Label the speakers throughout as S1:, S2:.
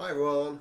S1: Hi everyone.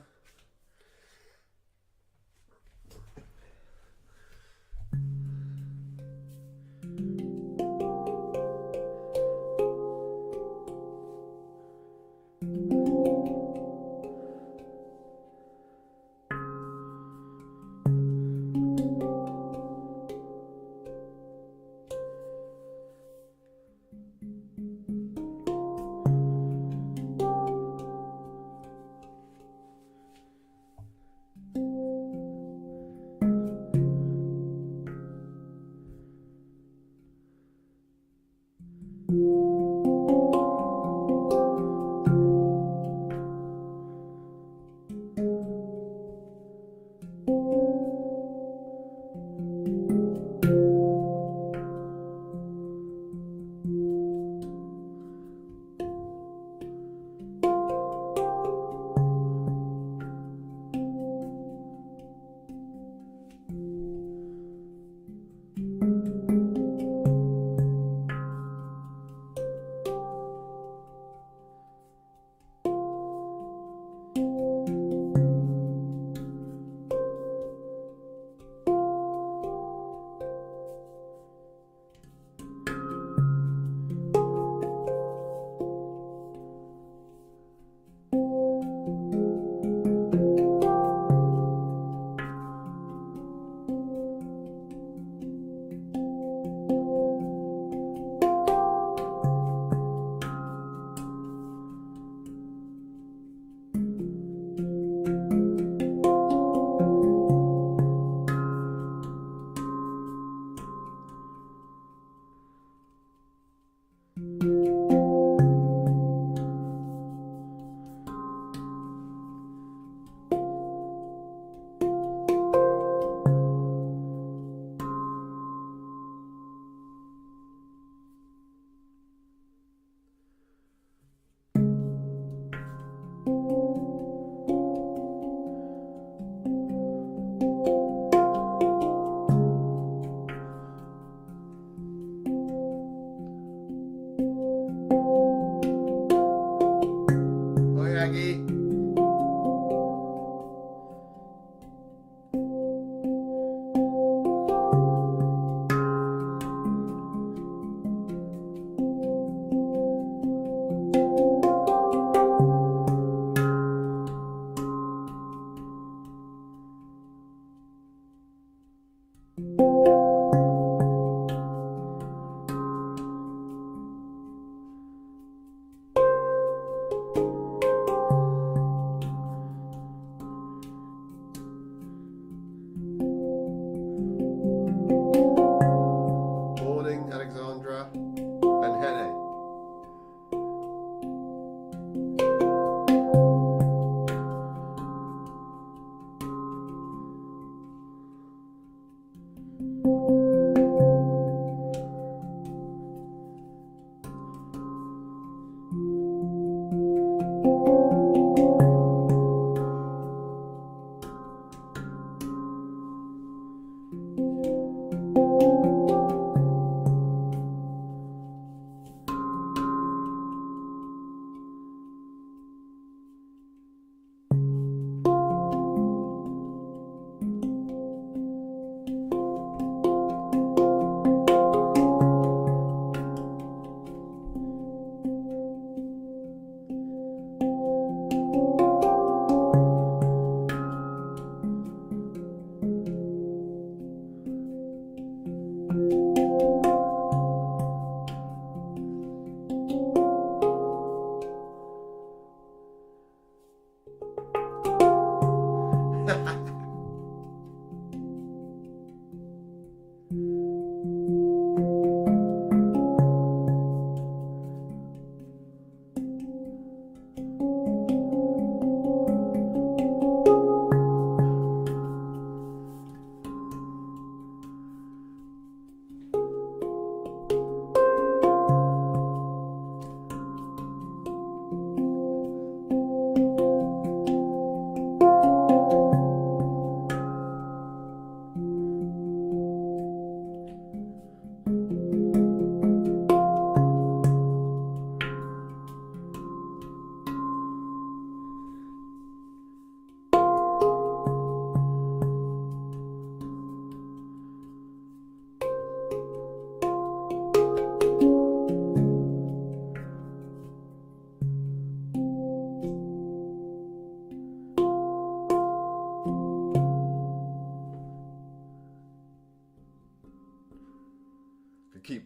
S1: Hi Aggie.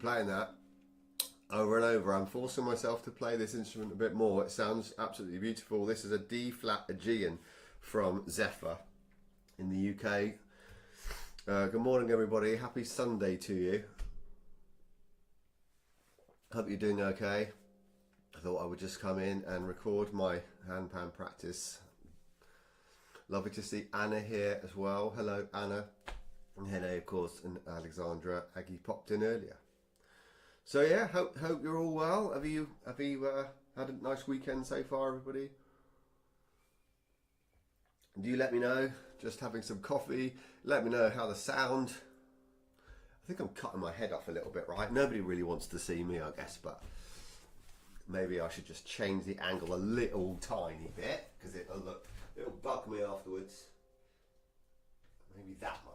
S1: playing that over and over. I'm forcing myself to play this instrument a bit more. It sounds absolutely beautiful. This is a D flat Aegean from Zephyr in the UK. Good morning everybody, happy Sunday to you. Hope you're doing okay. I thought I would just come in and record my handpan practice. Lovely to see Anna here as well. Hello Anna. And Hene of course, and Alexandra. Aggie popped in earlier. So yeah, hope you're all well. Have you had a nice weekend so far, everybody? Do you let me know? Just having some coffee. Let me know how the sound. I think I'm cutting my head off a little bit, right? Nobody really wants to see me, I guess, but maybe I should just change the angle a little tiny bit because it'll bug me afterwards. Maybe that much.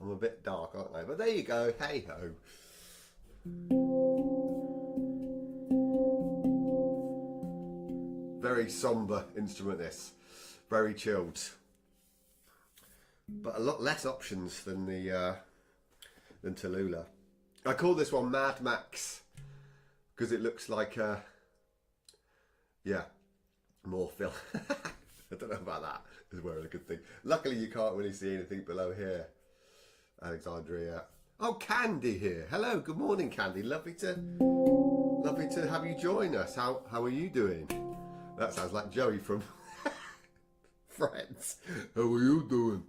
S1: I'm a bit dark, aren't I? But there you go. Hey ho. Very somber instrument this, very chilled, but a lot less options than the than Tallulah. I call this one Mad Max because it looks like yeah, more film. I don't know about that as well, a good thing. Luckily you can't really see anything below here. Alexandria. Oh, Candy here. Hello, good morning Candy. Lovely to have you join us. How are you doing? That sounds like Joey from Friends. How are you doing?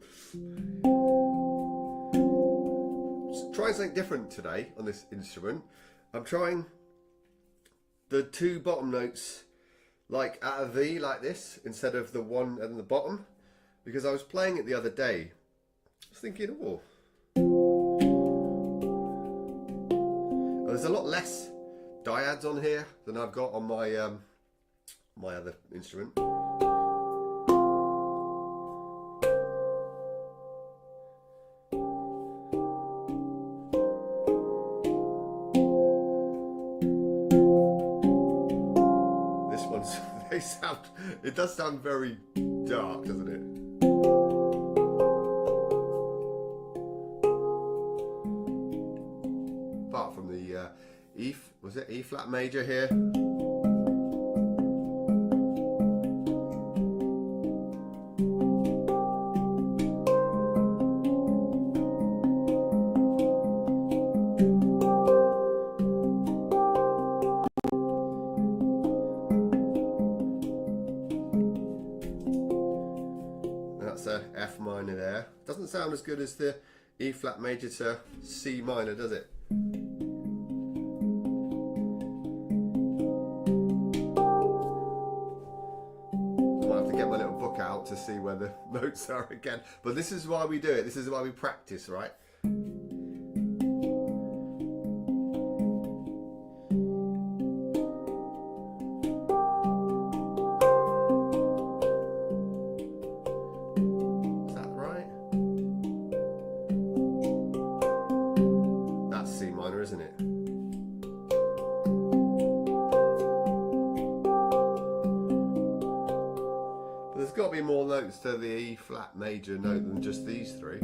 S1: Just trying something different today on this instrument. I'm trying the two bottom notes like at a V like this instead of the one at the bottom, because I was playing it the other day. I was thinking, oh, there's a lot less dyads on here than I've got on my my other instrument. This one's, it does sound very dark, doesn't it? Apart from the E flat major here. F minor there. Doesn't sound as good as the E flat major to C minor, does it? I might have to get my little book out to see where the notes are again. But this is why we do it. This is why we practice, right? Isn't it? But there's got to be more notes to the E flat major note than just these three.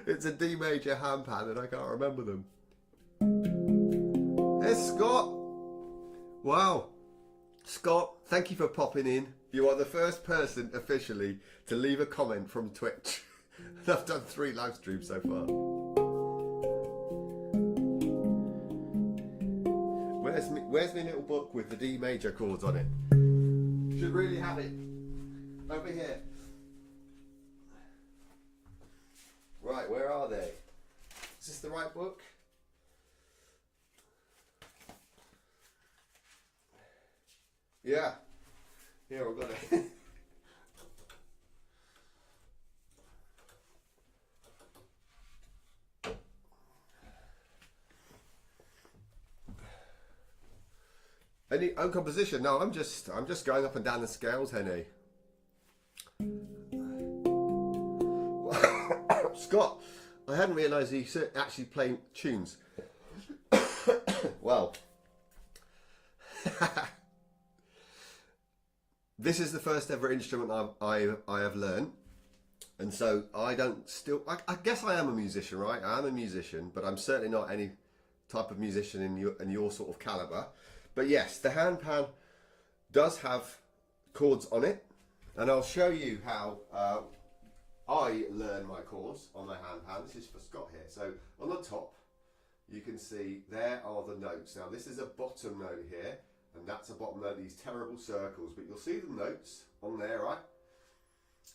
S1: It's a D major handpan and I can't remember them. Hey Scott! Wow! Scott, thank you for popping in. You are the first person officially to leave a comment from Twitch. I've done 3 live streams so far. Where's my little book with the D major chords on it? Should really have it. Over here. Right, where are they? Is this the right book? Yeah. Here, I've got it. Any own composition? No, I'm just going up and down the scales, Henny. Scott, I hadn't realised you actually play tunes. Well, this is the first ever instrument I have learned, and so I don't still. I guess I am a musician, right? I am a musician, but I'm certainly not any type of musician in your sort of caliber. But yes, the handpan does have chords on it, and I'll show you how I learn my chords on my handpan. This is for Scott here. So on the top, you can see there are the notes. Now this is a bottom note here, and that's a bottom note, these terrible circles, but you'll see the notes on there, right?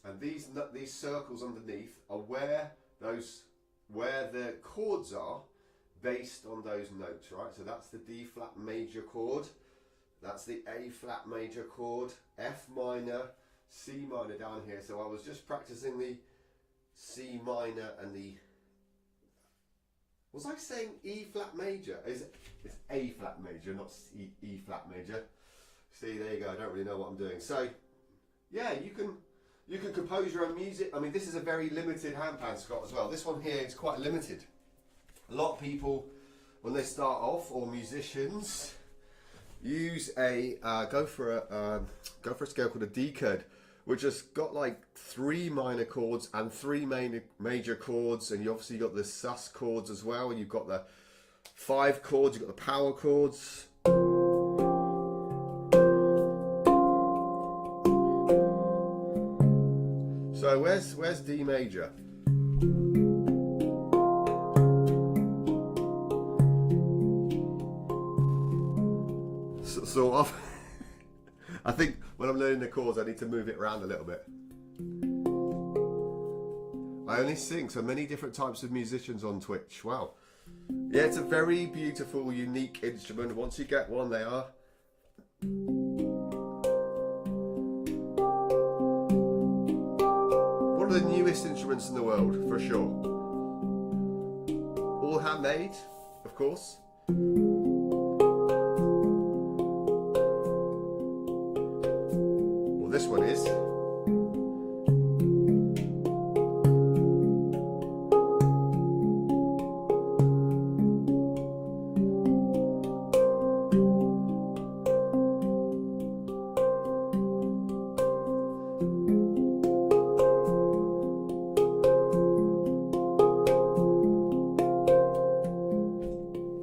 S1: And these circles underneath are where the chords are based on those notes, right? So that's the D flat major chord, that's the A flat major chord, F minor, C minor down here. So I was just practicing the C minor and the, was I saying E flat major? It's A flat major, not E flat major. See, there you go. I don't really know what I'm doing. So yeah, you can compose your own music. I mean, this is a very limited handpan, Scott, as well. This one here is quite limited. A lot of people, when they start off, or musicians, use go for a scale called a D chord, which has got like 3 minor chords and 3 major chords, and you obviously got the sus chords as well, and you've got the 5 chords, you've got the power chords. So where's D major? Sort of. I think when I'm learning the chords, I need to move it around a little bit. I only sing so many different types of musicians on Twitch. Wow. Yeah, it's a very beautiful, unique instrument. Once you get one, they are. One of the newest instruments in the world, for sure. All handmade, of course. This one is.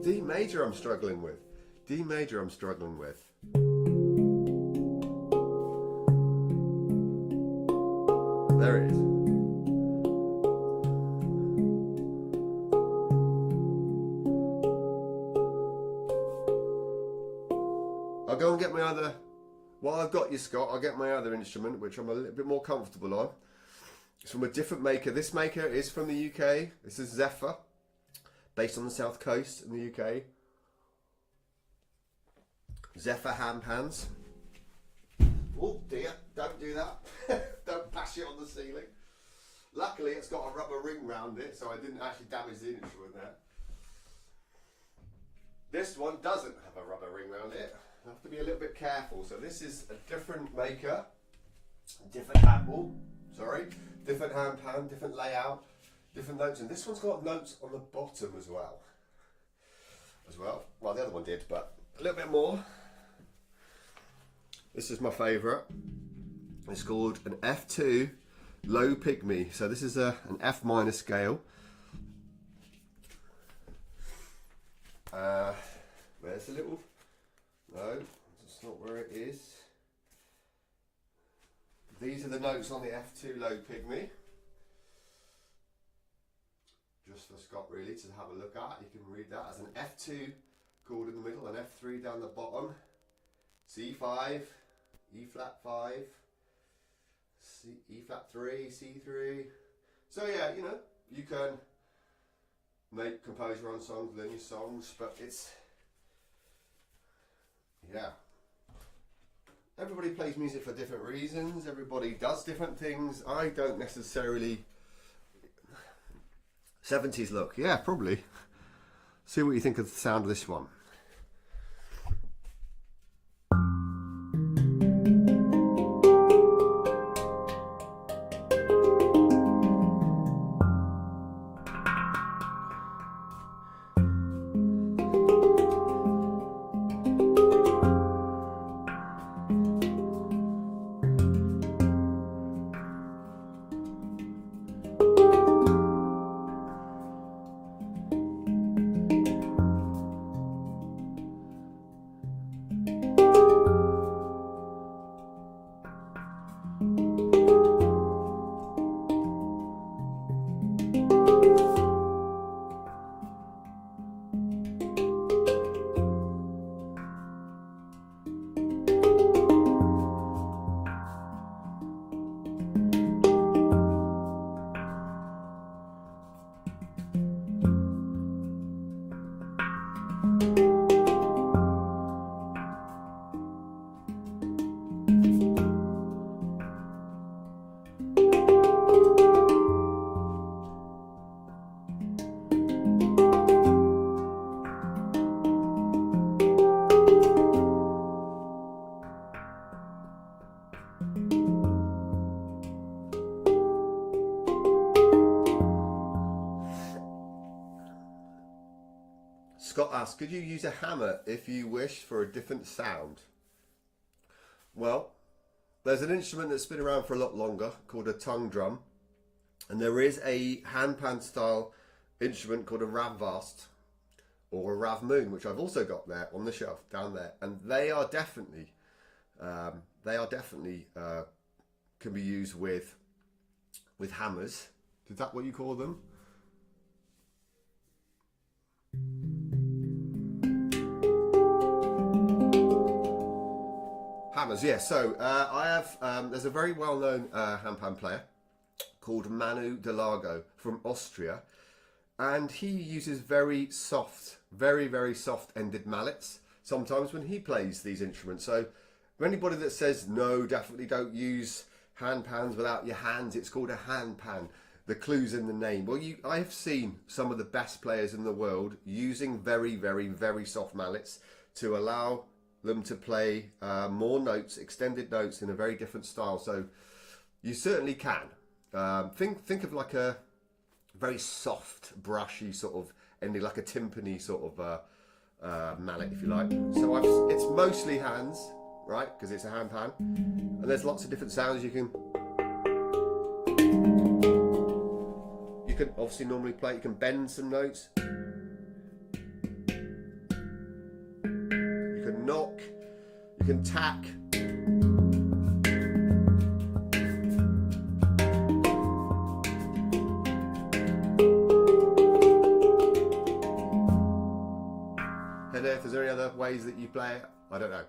S1: D major I'm struggling with. D major I'm struggling with. There it is. I'll go and get my other, while I've got you, Scott, I'll get my other instrument, which I'm a little bit more comfortable on. It's from a different maker. This maker is from the UK. This is Zephyr, based on the south coast in the UK. Zephyr handpans. Oh dear, don't do that. Don't bash it on the ceiling. Luckily it's got a rubber ring round it, so I didn't actually damage the instrument there. This one doesn't have a rubber ring round it. I have to be a little bit careful. So this is a different maker, different handball, different handpan, different layout, different notes, and this one's got notes on the bottom as well. Well, the other one did, but a little bit more. This is my favourite. It's called an F2 low pygmy. So this is an F minor scale. Where's the little? No, that's not where it is. These are the notes on the F2 low pygmy. Just for Scott really to have a look at. You can read that as an F2 chord in the middle, an F3 down the bottom, C5, E flat 5, E flat 3, C3. So yeah, you know, you can compose your own songs, learn your songs, but it's, yeah. Everybody plays music for different reasons, everybody does different things. I don't necessarily. 70s look, yeah, probably. See what you think of the sound of this one. asked, could you use a hammer if you wish for a different sound? Well, there's an instrument that's been around for a lot longer called a tongue drum, and there is a handpan style instrument called a ravvast or a rav moon, which I've also got there on the shelf down there, and they are definitely can be used with hammers. Is that what you call them? Hammers, yeah. So I have, there's a very well-known handpan player called Manu Delago from Austria, and he uses very soft, very soft-ended mallets sometimes when he plays these instruments. So for anybody that says, no, definitely don't use handpans without your hands, it's called a handpan. The clue's in the name. Well, I have seen some of the best players in the world using very soft mallets to allow them to play more notes, extended notes in a very different style. So you certainly can. Think of like a very soft, brushy sort of ending, like a timpani sort of mallet, if you like. So it's mostly hands, right? Because it's a handpan, and there's lots of different sounds you can. You can obviously normally play. You can bend some notes. You can knock. You can tack. And if there's any other ways that you play it, I don't know.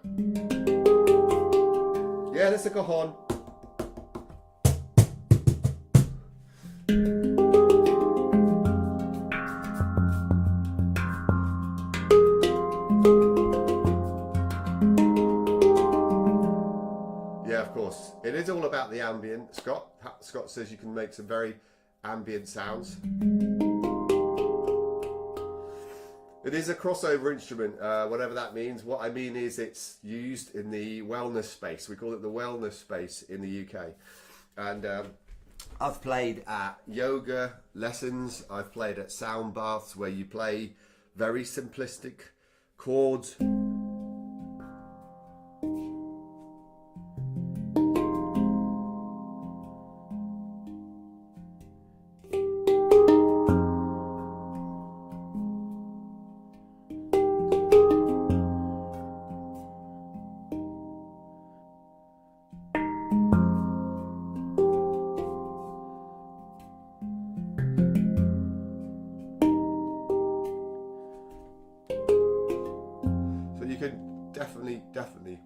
S1: Yeah, that's a cajon. Yeah, of course. It is all about the ambient, Scott. Scott says you can make some very ambient sounds. It is a crossover instrument, whatever that means. What I mean is it's used in the wellness space. We call it the wellness space in the UK. And I've played at yoga lessons. I've played at sound baths where you play very simplistic chords. Definitely.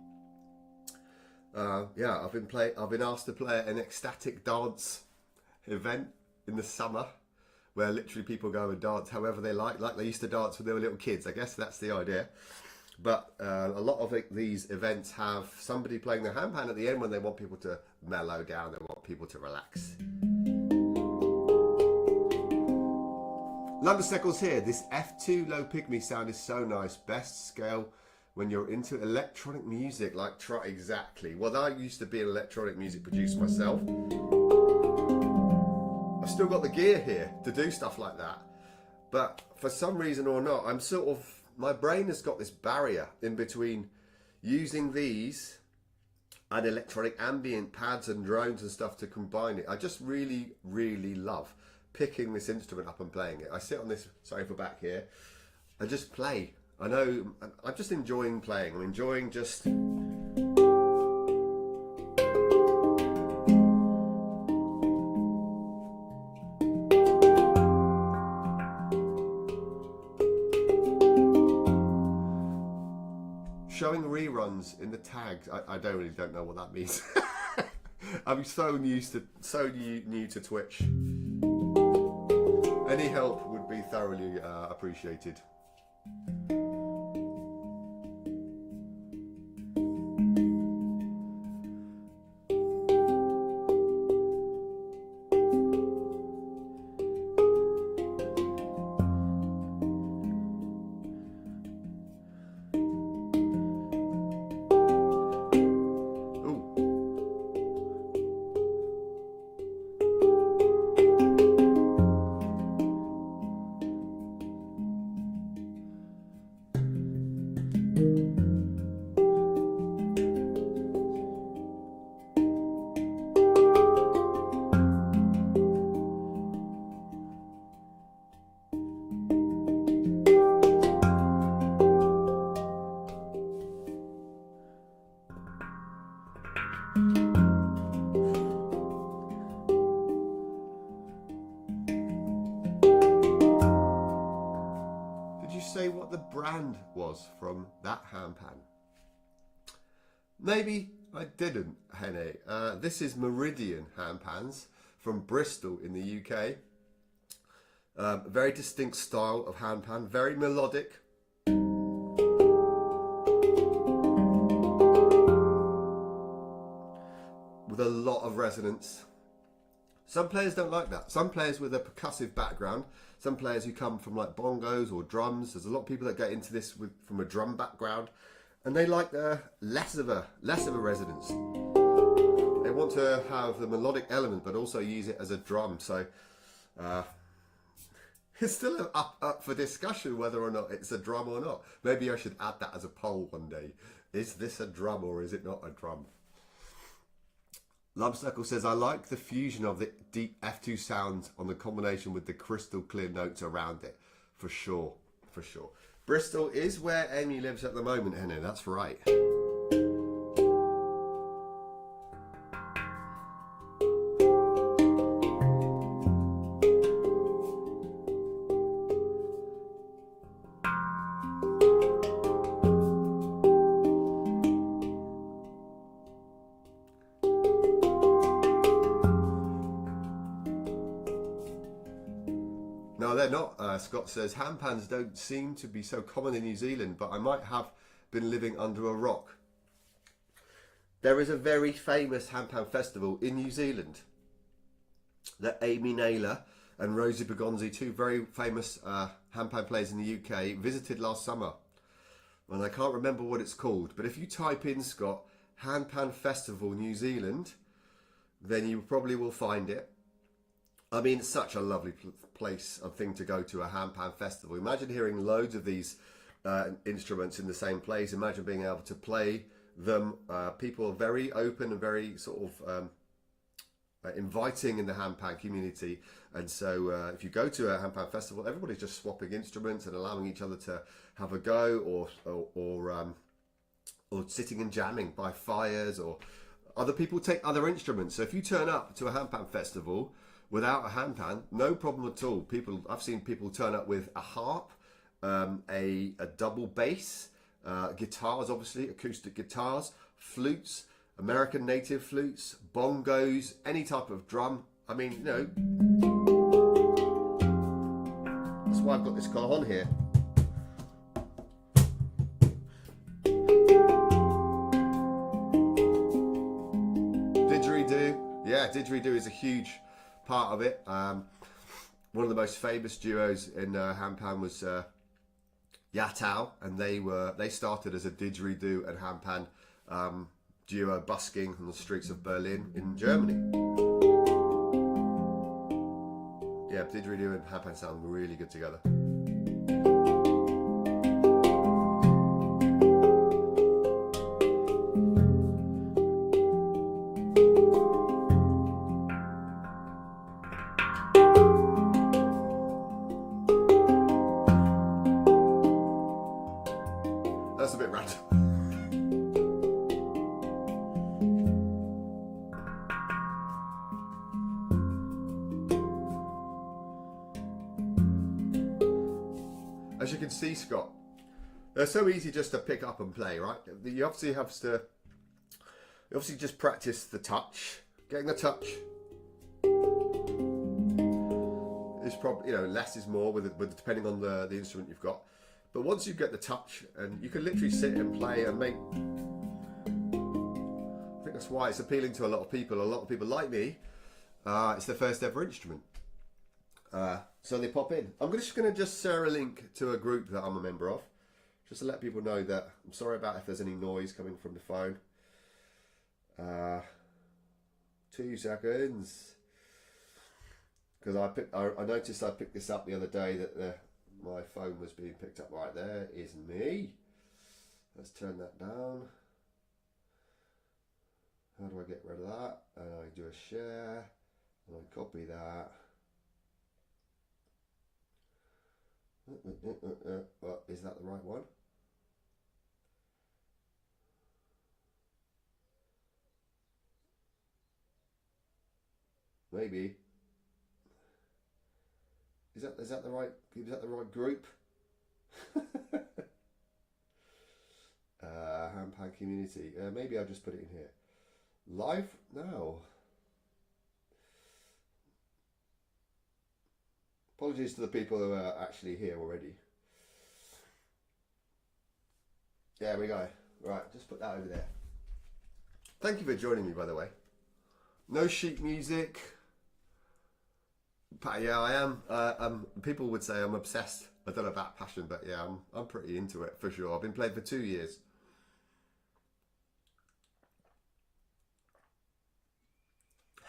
S1: Yeah, I've been asked to play at an ecstatic dance event in the summer, where literally people go and dance however they like they used to dance when they were little kids. I guess that's the idea. But a lot of these events have somebody playing the handpan at the end when they want people to mellow down, they want people to relax. Lumbersteckles here. This F2 low pygmy sound is so nice. Best scale when you're into electronic music, exactly. Well, I used to be an electronic music producer myself. I've still got the gear here to do stuff like that. But for some reason or not, my brain has got this barrier in between using these and electronic ambient pads and drones and stuff to combine it. I just really love picking this instrument up and playing it. I sit on this sofa back here and just play. I know, I'm just enjoying playing. I'm enjoying just... showing reruns in the tags. I don't know what that means. I'm so new to Twitch. Any help would be thoroughly appreciated. sound was from that handpan? Maybe I didn't, Henny. This is Meridian handpans from Bristol in the UK. Very distinct style of handpan, very melodic. With a lot of resonance. Some players don't like that. Some players with a percussive background, some players who come from like bongos or drums. There's a lot of people that get into this from a drum background, and they like less of a resonance. They want to have the melodic element, but also use it as a drum. So it's still up for discussion whether or not it's a drum or not. Maybe I should add that as a poll one day. Is this a drum or is it not a drum? Lumcircle says, I like the fusion of the deep F2 sound on the combination with the crystal clear notes around it. For sure, for sure. Bristol is where Amy lives at the moment, Henry, that's right. No, they're not. Scott says, handpans don't seem to be so common in New Zealand, but I might have been living under a rock. There is a very famous handpan festival in New Zealand that Amy Naylor and Rosie Bergonzi, two very famous handpan players in the UK, visited last summer. And I can't remember what it's called, but if you type in, Scott, Handpan Festival New Zealand, then you probably will find it. I mean, it's such a lovely place, a thing to go to, a handpan festival. Imagine hearing loads of these instruments in the same place. Imagine being able to play them. People are very open and very sort of inviting in the handpan community. And so if you go to a handpan festival, everybody's just swapping instruments and allowing each other to have a go, or sitting and jamming by fires, or other people take other instruments. So if you turn up to a handpan festival without a handpan, no problem at all. I've seen people turn up with a harp, a double bass, guitars, obviously, acoustic guitars, flutes, American native flutes, bongos, any type of drum. I mean, you know, that's why I've got this cajon here. Didgeridoo, yeah, didgeridoo is a huge part of it. One of the most famous duos in handpan was Yatao, and they started as a didgeridoo and handpan duo busking on the streets of Berlin in Germany. Yeah, didgeridoo and handpan sound really good together. That's a bit random. As you can see, Scott, they're so easy just to pick up and play, right? You obviously just practice the touch. Getting the touch is probably, you know, less is more with depending on the instrument you've got. But once you get the touch, and you can literally sit and play and make, I think that's why it's appealing to a lot of people. A lot of people like me, it's their first ever instrument. So they pop in. I'm just going to share a link to a group that I'm a member of, just to let people know that I'm sorry about if there's any noise coming from the phone. 2 seconds. Because I noticed I picked this up the other day that my phone was being picked up. Right, there is me. Let's turn that down. How do I get rid of that? And I do a share, and I copy that. Well, is that the right one? Maybe. Is that the right group? Handpan community. Maybe I'll just put it in here. Live now. Apologies to the people who are actually here already. There we go. Right, just put that over there. Thank you for joining me, by the way. No sheet music. But yeah, I am. People would say I'm obsessed. I don't know about passion, but yeah, I'm pretty into it for sure. I've been playing for 2 years.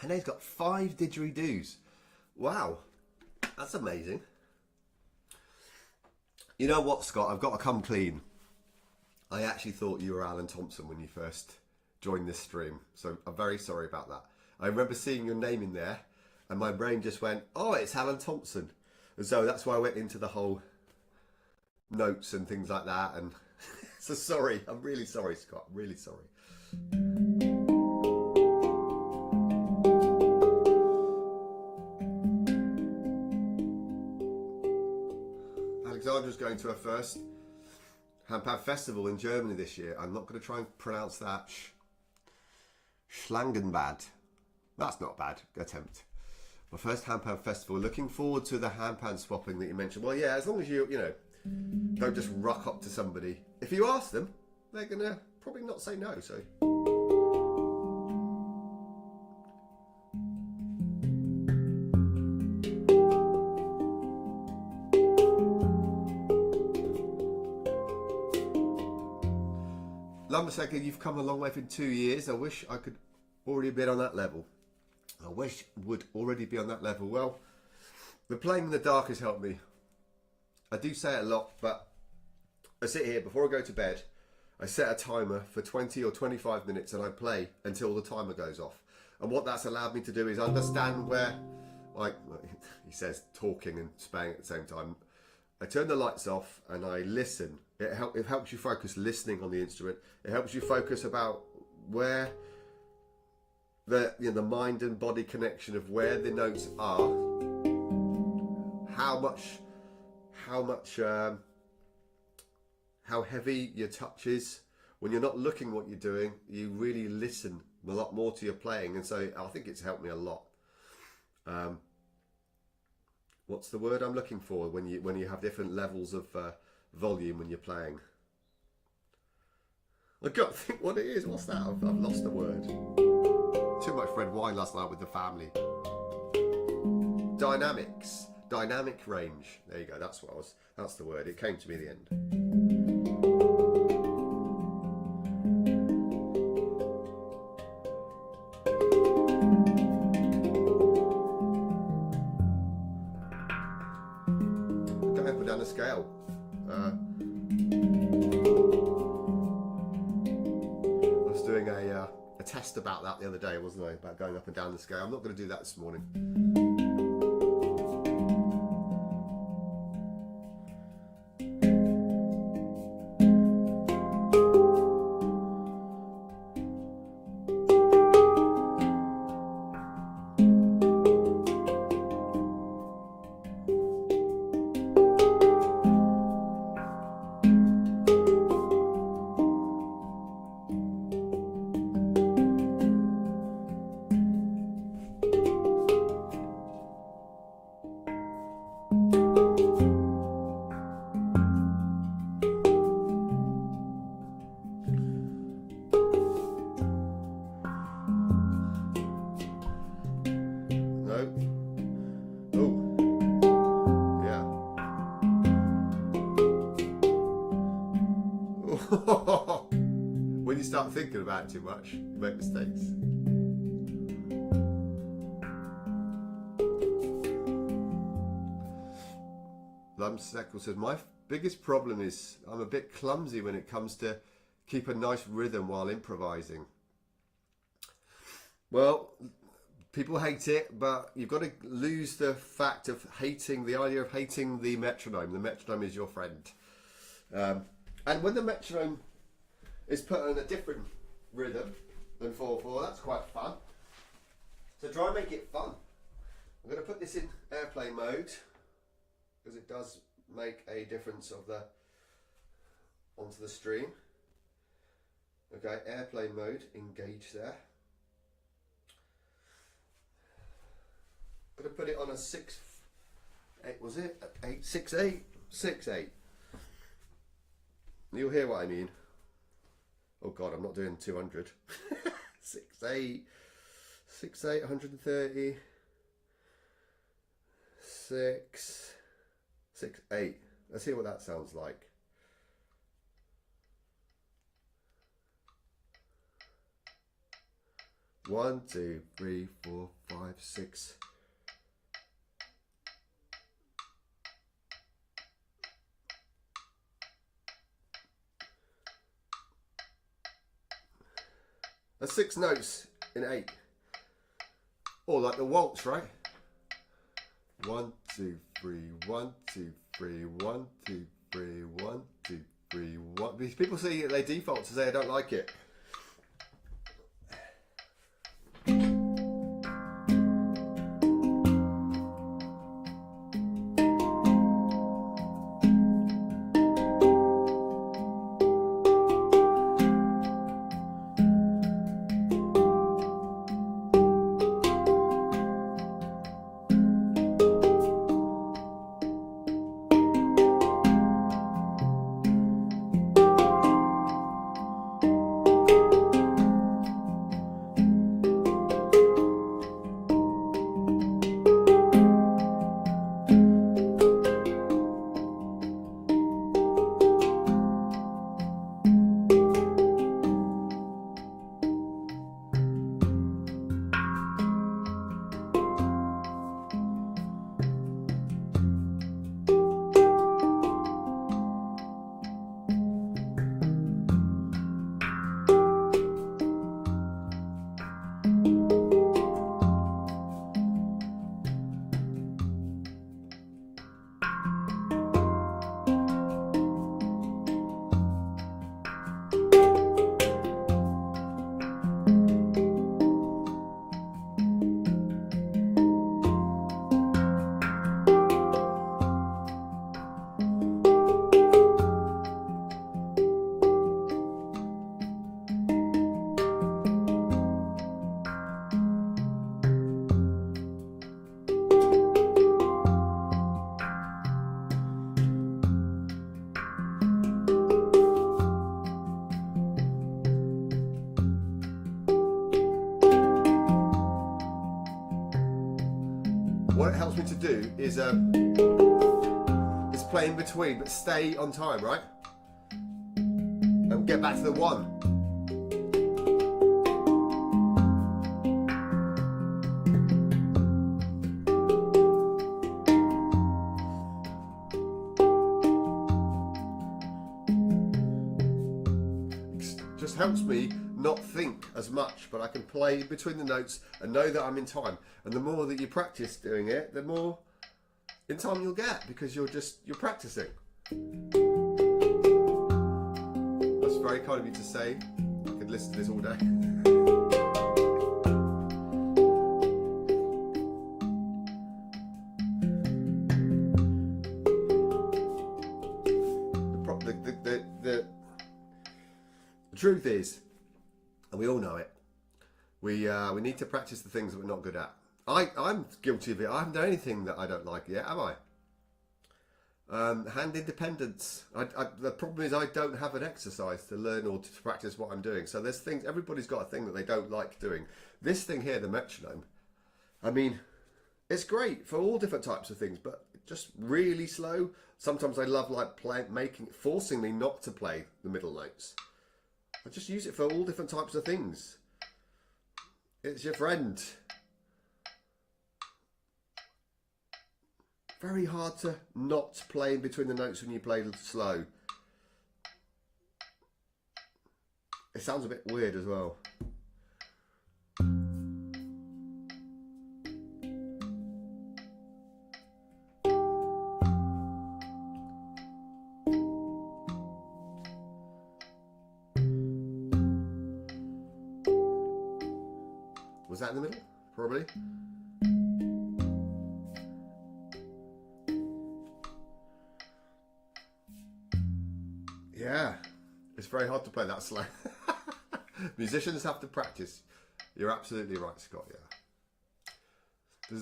S1: And he's got 5 didgeridoos. Wow, that's amazing. You know what, Scott? I've got to come clean. I actually thought you were Alan Thompson when you first joined this stream, so I'm very sorry about that. I remember seeing your name in there, and my brain just went, "Oh, it's Alan Thompson," and so that's why I went into the whole notes and things like that. And so sorry, I'm really sorry, Scott. I'm really sorry. Alexandra's going to her first Handpan festival in Germany this year. I'm not going to try and pronounce that. Schlangenbad. That's not a bad attempt. My first Handpan festival. Looking forward to the Handpan swapping that you mentioned. Well, yeah, as long as you know, don't just rock up to somebody. If you ask them, they're going to probably not say no, so. Lumbersecond, you've come a long way in 2 years. I wish I could already been on that level. I wish would already be on that level. Well, the playing in the dark has helped me. I do say it a lot, but I sit here before I go to bed. I set a timer for 20 or 25 minutes and I play until the timer goes off. And what that's allowed me to do is understand where, like he says, talking and spaying at the same time. I turn the lights off and I listen. It helps you focus listening on the instrument. It helps you focus about where the mind and body connection of where the notes are, how heavy your touch is. When you're not looking what you're doing, you really listen a lot more to your playing, and so I think it's helped me a lot. What's the word I'm looking for when you have different levels of volume when you're playing? I've got to think what it is. What's that? I've lost the word. Too much red wine last night with the family. Dynamics. Dynamic range. There you go. That's the word. It came to me at the end. Going up and down the scale. I was doing a test about that the other day, wasn't I? About going up and down the scale. I'm not going to do that this morning. When you start thinking about it too much, you make mistakes. Lumseckle says, my biggest problem is I'm a bit clumsy when it comes to keep a nice rhythm while improvising. Well, people hate it, but you've got to lose the fact of hating, the idea of hating the metronome. The metronome is your friend. And when the metronome is put in a different rhythm than 4/4, that's quite fun. So try and make it fun. I'm going to put this in airplane mode because it does make a difference onto the stream. Okay, airplane mode, engage there. Gonna put it on a 6/8, was it? 8/6/8? 6/8. You'll hear what I mean. Oh God, I'm not doing 200. 6/8, 6/8, 130, 6/8. Let's hear what that sounds like. One, two, three, four, five, six. That's 6 notes in 8. Or like the waltz, right? 1, 2, 3, 1, 2, 3, 1, 2, 3, 1, 2, 3, 1. These people say they default to say I don't like it. What it helps me to do is play in between, but stay on time, right? And get back to the 1. Just helps me not think as much, but I can play between the notes and know that I'm in time. And the more that you practice doing it, the more in time you'll get, because you're practicing. That's very kind of you to say. I could listen to this all day. The truth is, and we all know it, we need to practice the things that we're not good at. I'm guilty of it. I haven't done anything that I don't like yet, have I? Hand independence. The problem is I don't have an exercise to learn or to practice what I'm doing. So there's things, everybody's got a thing that they don't like doing. This thing here, the metronome, I mean, it's great for all different types of things, but just really slow. Sometimes I love like forcing me not to play the middle notes. I just use it for all different types of things. It's your friend. Very hard to not play in between the notes when you play slow. It sounds a bit weird as well. Was that in the middle? Probably. Yeah, it's very hard to play that slow. Musicians have to practice. You're absolutely right, Scott. Yeah,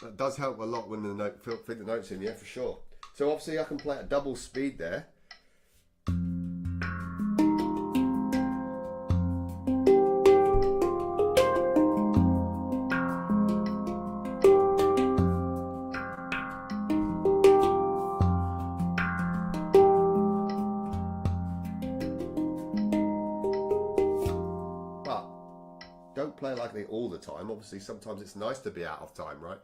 S1: that does help a lot when the fit the notes in. Yeah, for sure. So obviously I can play at double speed there. Don't play like that all the time. Obviously, sometimes it's nice to be out of time, right?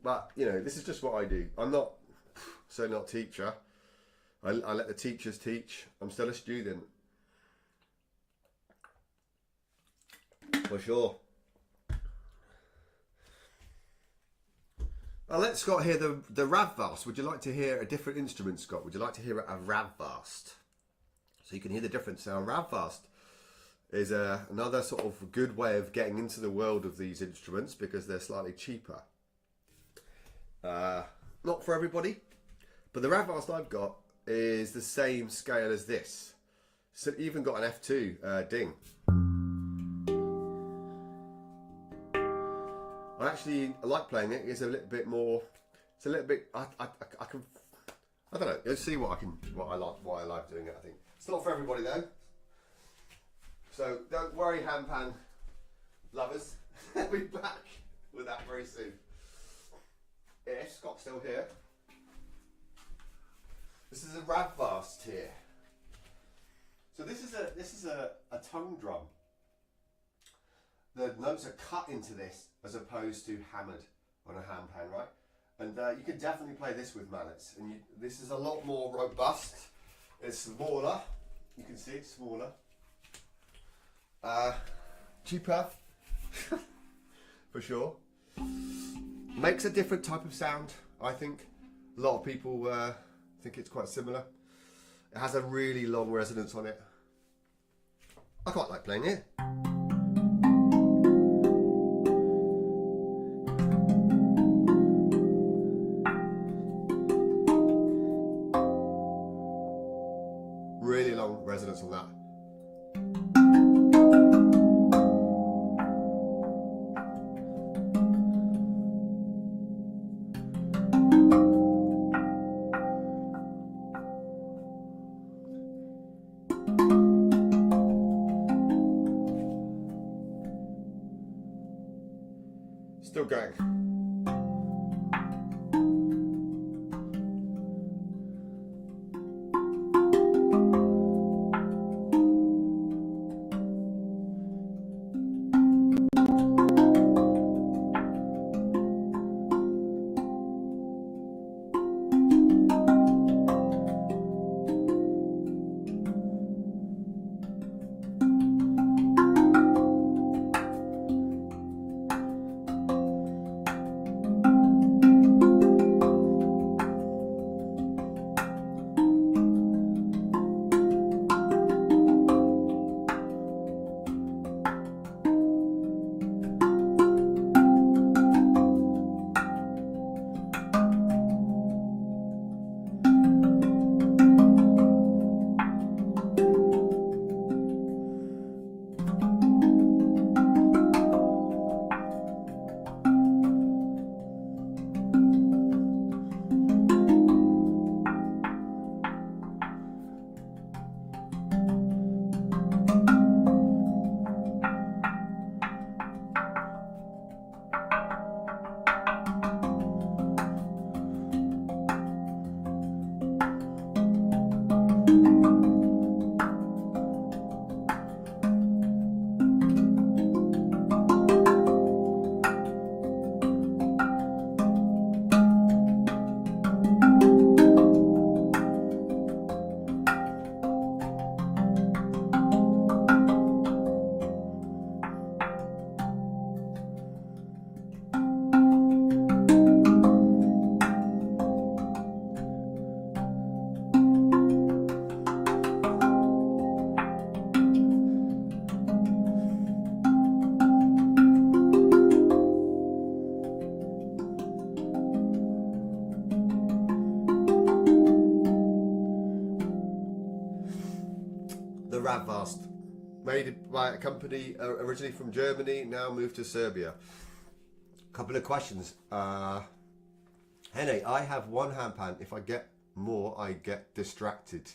S1: But, you know, this is just what I do. I'm not, certainly not a teacher. I let the teachers teach. I'm still a student. For sure. I'll let Scott hear the Ravvast. Would you like to hear a different instrument, Scott? Would you like to hear a Ravvast? So you can hear the difference. Now, Ravvast is another sort of good way of getting into the world of these instruments because they're slightly cheaper. Not for everybody, but the Ravvast I've got is the same scale as this. So even got an F2 ding. I actually like playing it. It's a little bit more. It's a little bit. I don't know. Let's see what I like doing it. I think it's not for everybody though. So don't worry, Handpan lovers. I'll be back with that very soon. If Scott's still here. This is a Ravvast here. So this is a tongue drum. The notes are cut into this as opposed to hammered on a handpan, right? And you can definitely play this with mallets. And this is a lot more robust. It's smaller. You can see it's smaller. Cheaper, for sure. Makes a different type of sound, I think. A lot of people think it's quite similar. It has a really long resonance on it. I quite like playing it. Really long resonance on that. Still going. Radvast, made by a company originally from Germany, now moved to Serbia. Couple of questions. Hene, I have one handpan. If I get more, I get distracted.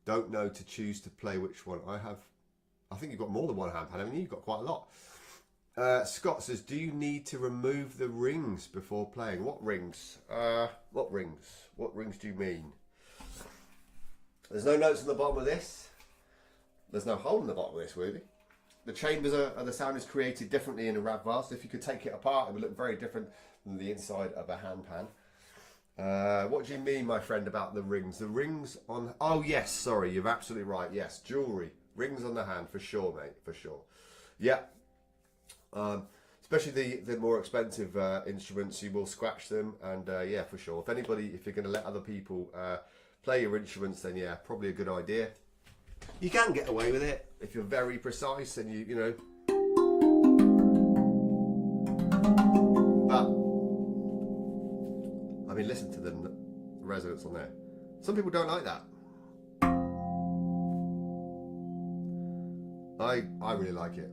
S1: Don't know to choose to play which one. I think you've got more than one handpan, haven't you? You've got quite a lot. Scott says, do you need to remove the rings before playing? What rings? What rings? What rings do you mean? There's no notes on the bottom of this. There's no hole in the bottom of this, really. The chambers the sound is created differently in a Radvast. If you could take it apart, it would look very different than the inside of a handpan. What do you mean, my friend, about the rings? The rings on... Oh, yes, sorry, you're absolutely right. Yes, jewellery. Rings on the hand, for sure, mate, for sure. Yeah. Especially the more expensive instruments, you will scratch them. And, yeah, for sure. If you're going to let other people play your instruments, then, yeah, probably a good idea. You can get away with it if you're very precise and you know. But I mean, listen to the resonance on there. Some people don't like that. I really like it.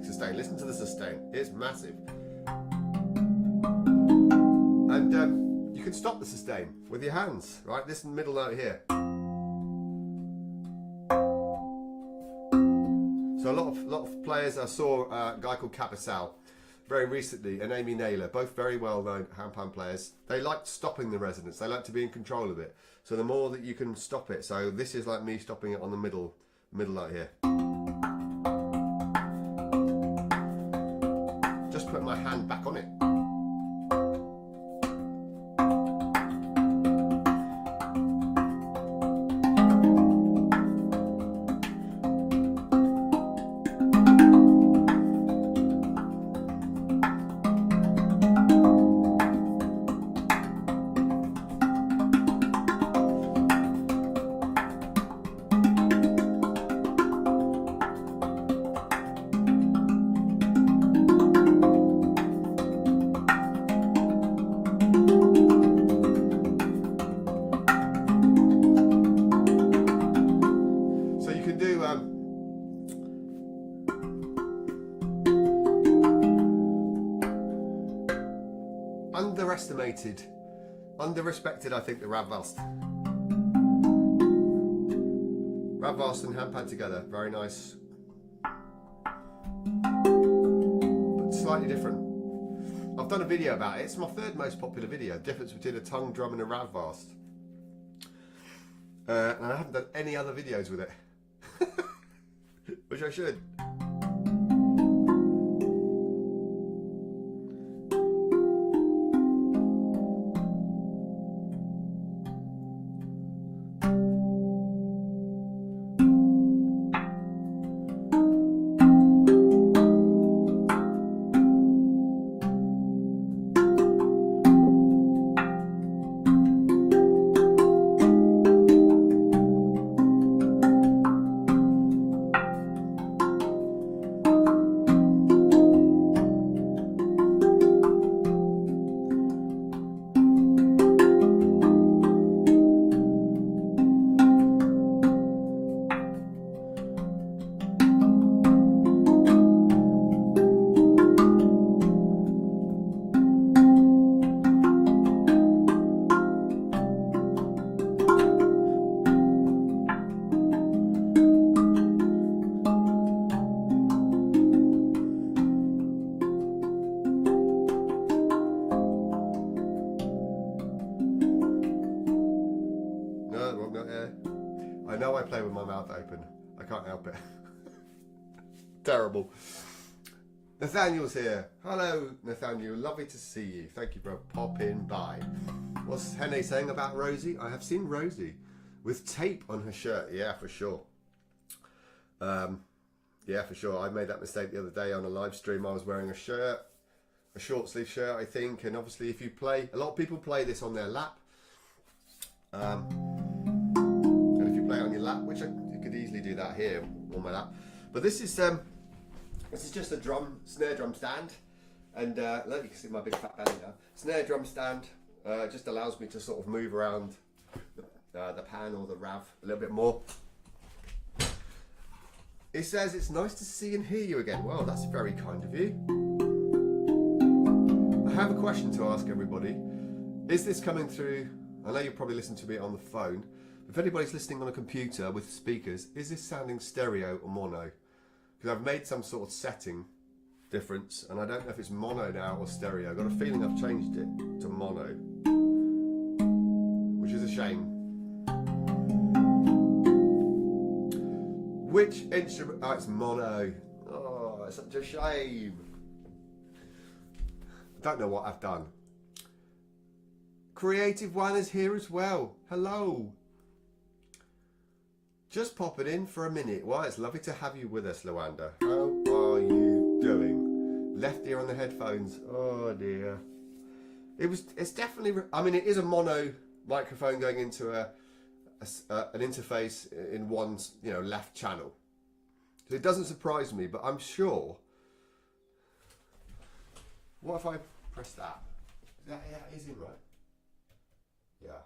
S1: Sustain. Listen to the sustain. It's massive. And you can stop the sustain with your hands, right? This middle note here. So a lot of players, I saw a guy called Cabasal very recently and Amy Naylor, both very well known handpan players. They like stopping the resonance. They like to be in control of it. So the more that you can stop it. So this is like me stopping it on the middle note here. Put my hand back on it. Underrespected, I think, the Radvast and handpan together, very nice, but slightly different. I've done a video about it. It's my third most popular video, difference between a tongue drum and a Radvast, and I haven't done any other videos with it, which I should. I know I play with my mouth open. I can't help it. Terrible. Nathaniel's here. Hello, Nathaniel. Lovely to see you. Thank you for popping by. What's Hene saying about Rosie? I have seen Rosie with tape on her shirt. Yeah, for sure. Yeah, for sure. I made that mistake the other day on a live stream. I was wearing a shirt, a short sleeve shirt, I think. And obviously, if you play, a lot of people play this on their lap. And if you play it on your lap, which you could easily do that here on my lap. But this is just a snare drum stand. And look, you can see my big fat belly now. Snare drum stand just allows me to sort of move around the pan or the rav a little bit more. It says it's nice to see and hear you again. Well, that's very kind of you. I have a question to ask everybody. Is this coming through? I know you probably listen to me on the phone. If anybody's listening on a computer with speakers, is this sounding stereo or mono? Because I've made some sort of setting difference, and I don't know if it's mono now or stereo. I've got a feeling I've changed it to mono, which is a shame. Which instrument? Oh, it's mono. Oh, it's such a shame. I don't know what I've done. Creative One is here as well. Hello. Just popping in for a minute. Well, it's lovely to have you with us, Luanda. How are you doing? Left ear on the headphones. Oh dear. It's definitely. I mean, it is a mono microphone going into an interface in one, left channel. So it doesn't surprise me, but I'm sure. What if I press that? Yeah, it is in right. Yeah.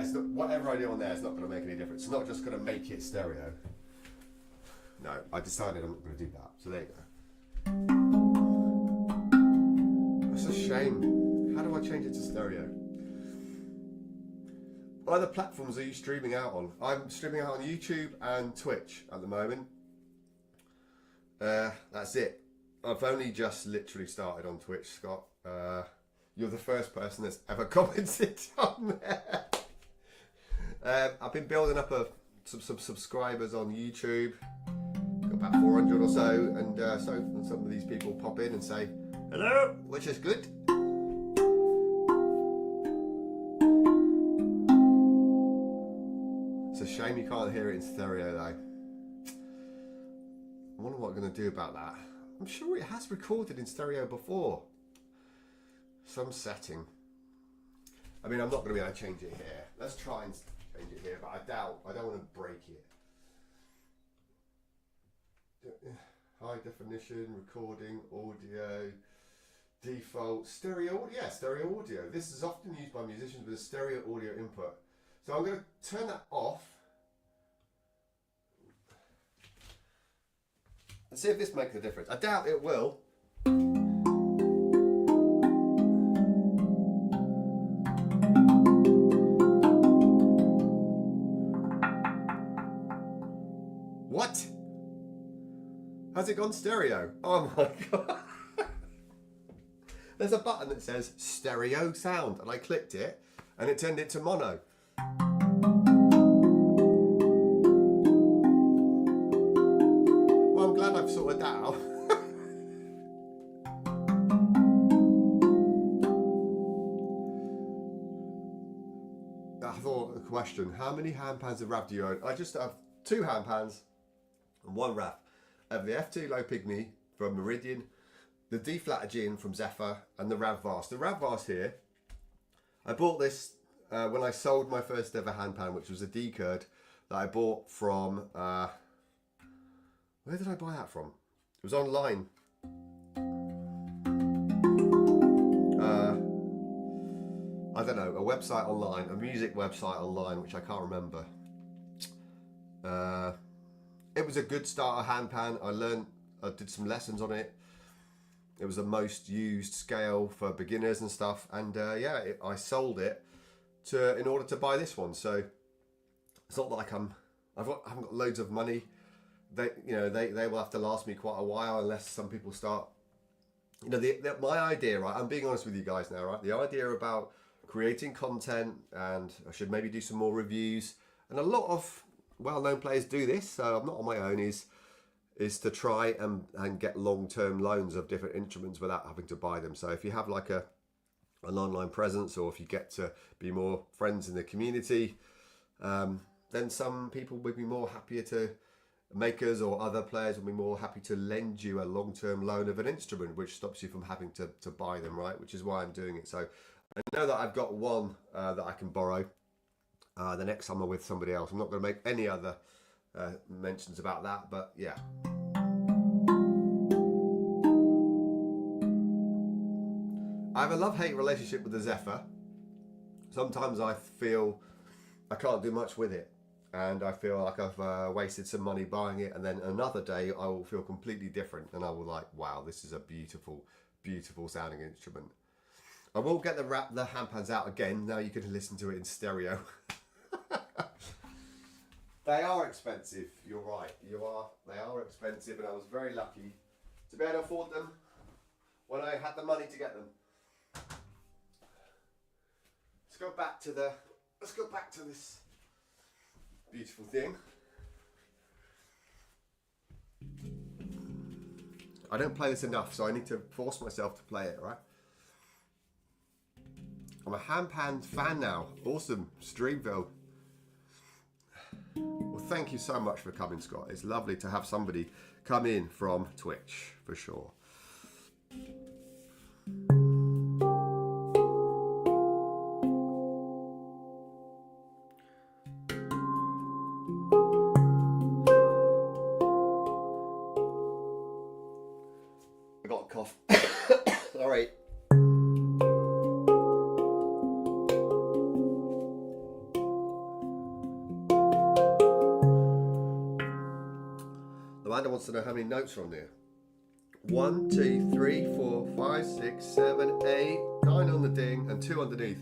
S1: It's not, whatever I do on there is not going to make any difference. It's not just going to make it stereo. No, I decided I'm not going to do that. So there you go. That's a shame. How do I change it to stereo? What other platforms are you streaming out on? I'm streaming out on YouTube and Twitch at the moment. That's it. I've only just literally started on Twitch, Scott. You're the first person that's ever commented on there. I've been building up some subscribers on YouTube. Got about 400 or so, and some of these people pop in and say hello, which is good. It's a shame you can't hear it in stereo though. I wonder what I'm going to do about that. I'm sure it has recorded in stereo before. Some setting. I mean, I'm not going to be able to change it here. Let's try and change it here, but I doubt. I don't want to break it. High definition, recording, audio, default, stereo audio. Yeah, stereo audio. This is often used by musicians with a stereo audio input. So I'm going to turn that off. And see if this makes a difference. I doubt it will. What? Has it gone stereo? Oh my god. There's a button that says stereo sound, and I clicked it and it turned it to mono. Well, I'm glad I've sorted that out. I thought a question, how many handpans of Rav do you own? I just have 2 handpans and 1 Rav. I have the F2 Low Pygmy from Meridian, the D Flat Aegean from Zephyr, and the Rav Vast. The Rav Vast here, I bought this when I sold my first ever handpan, which was a D-Curd that I bought from, where did I buy that from? It was online. I don't know, a website online, a music website online, which I can't remember. It was a good starter handpan. I did some lessons on it. It was the most used scale for beginners and stuff. And I sold it in order to buy this one. So it's not like I haven't got loads of money. They will have to last me quite a while unless some people start. My idea, right? I'm being honest with you guys now, right? The idea about creating content, and I should maybe do some more reviews, and a lot of well-known players do this, so I'm not on my own, is is to try and get long-term loans of different instruments without having to buy them. So if you have like an online presence, or if you get to be more friends in the community, then some people would be more happier to, makers or other players will be more happy to lend you a long-term loan of an instrument, which stops you from having to buy them, right? Which is why I'm doing it. So I know that I've got one that I can borrow the next summer with somebody else. I'm not going to make any other mentions about that, but yeah. I have a love-hate relationship with the Zephyr. Sometimes I feel I can't do much with it, and I feel like I've wasted some money buying it, and then another day I will feel completely different, and I will like, wow, this is a beautiful, beautiful sounding instrument. I will get the handpans out again. Now you can listen to it in stereo. They are expensive. You're right. They are expensive, and I was very lucky to be able to afford them when I had the money to get them. Let's go back to this beautiful thing. I don't play this enough, so I need to force myself to play it, right? I'm a Handpan fan now. Awesome, Streamville. Well, thank you so much for coming, Scott. It's lovely to have somebody come in from Twitch, for sure. I got a cough. All right. Amanda wants to know how many notes are on there. 1, 2, 3, 4, 5, 6, 7, 8, 9 on the ding, and 2 underneath.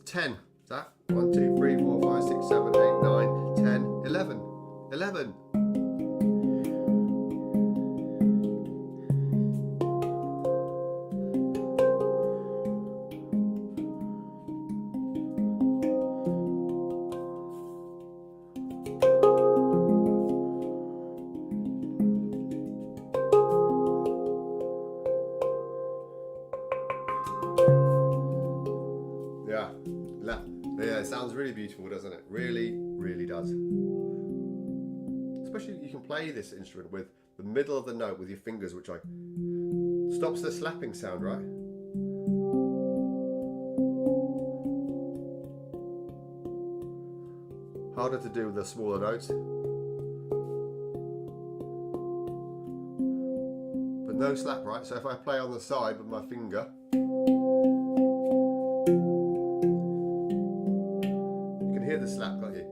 S1: 10. Is that? 1, 2, 3, 4, 5, 6, 7, 8, 9, 10, 11. 11. Yeah, it sounds really beautiful, doesn't it? Really, really does. Especially you can play this instrument with the middle of the note with your fingers, which like stops the slapping sound, right? Harder to do with the smaller notes. But no slap, right? So if I play on the side with my finger, hear the slap, can't you?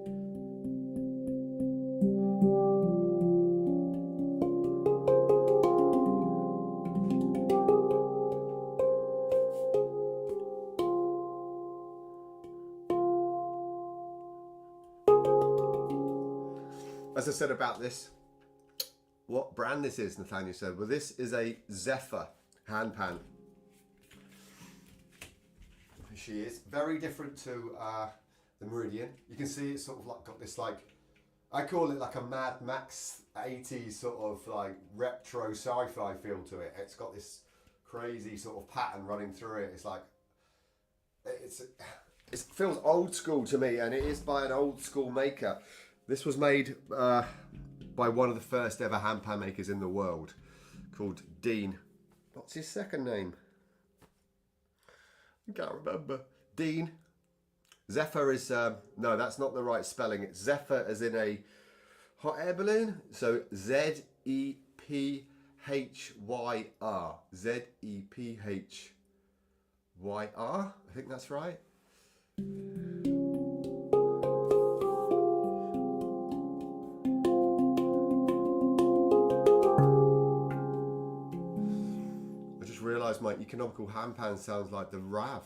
S1: As I said about this, what brand this is, Nathaniel said, well, this is a Zephyr handpan. She is very different to the Meridian. You can see it's sort of like got this, like, I call it like a Mad Max 80s sort of like retro sci-fi feel to it. It's got this crazy sort of pattern running through it. It's like it feels old school to me, and it is by an old school maker. This was made by one of the first ever handpan makers in the world, called Dean. What's his second name? I can't remember. Dean. Zephyr is, no, that's not the right spelling. It's Zephyr as in a hot air balloon. So Z-E-P-H-Y-R. Z-E-P-H-Y-R. I think that's right. I just realised my economical handpan sounds like the RAV.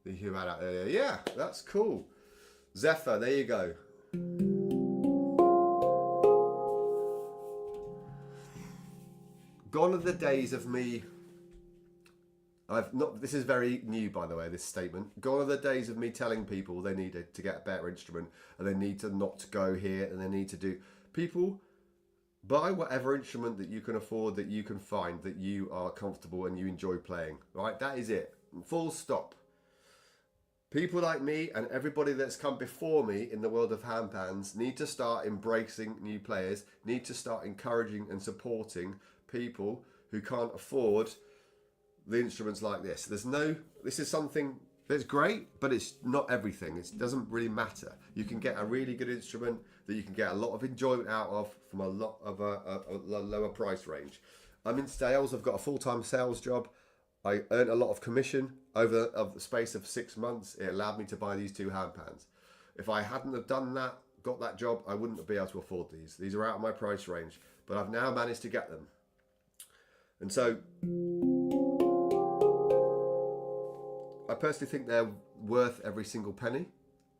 S1: The you had out earlier. Yeah, that's cool. Zephyr, there you go. Gone are the days of me. This is very new, by the way, this statement. Gone are the days of me telling people they need to get a better instrument, and they need to not go here, and they need to do, People, buy whatever instrument that you can afford, that you can find, that you are comfortable and you enjoy playing, right? That is it. Full stop. People like me and everybody that's come before me in the world of handpans need to start embracing new players, need to start encouraging and supporting people who can't afford the instruments like this. This is something that's great, but it's not everything. It doesn't really matter. You can get a really good instrument that you can get a lot of enjoyment out of from a lot of a lower price range. I'm in sales. I've got a full-time sales job. I earned a lot of commission over the space of 6 months. It allowed me to buy these two handpans. If I hadn't have done that, got that job, I wouldn't be able to afford these. These are out of my price range, but I've now managed to get them. And so I personally think they're worth every single penny,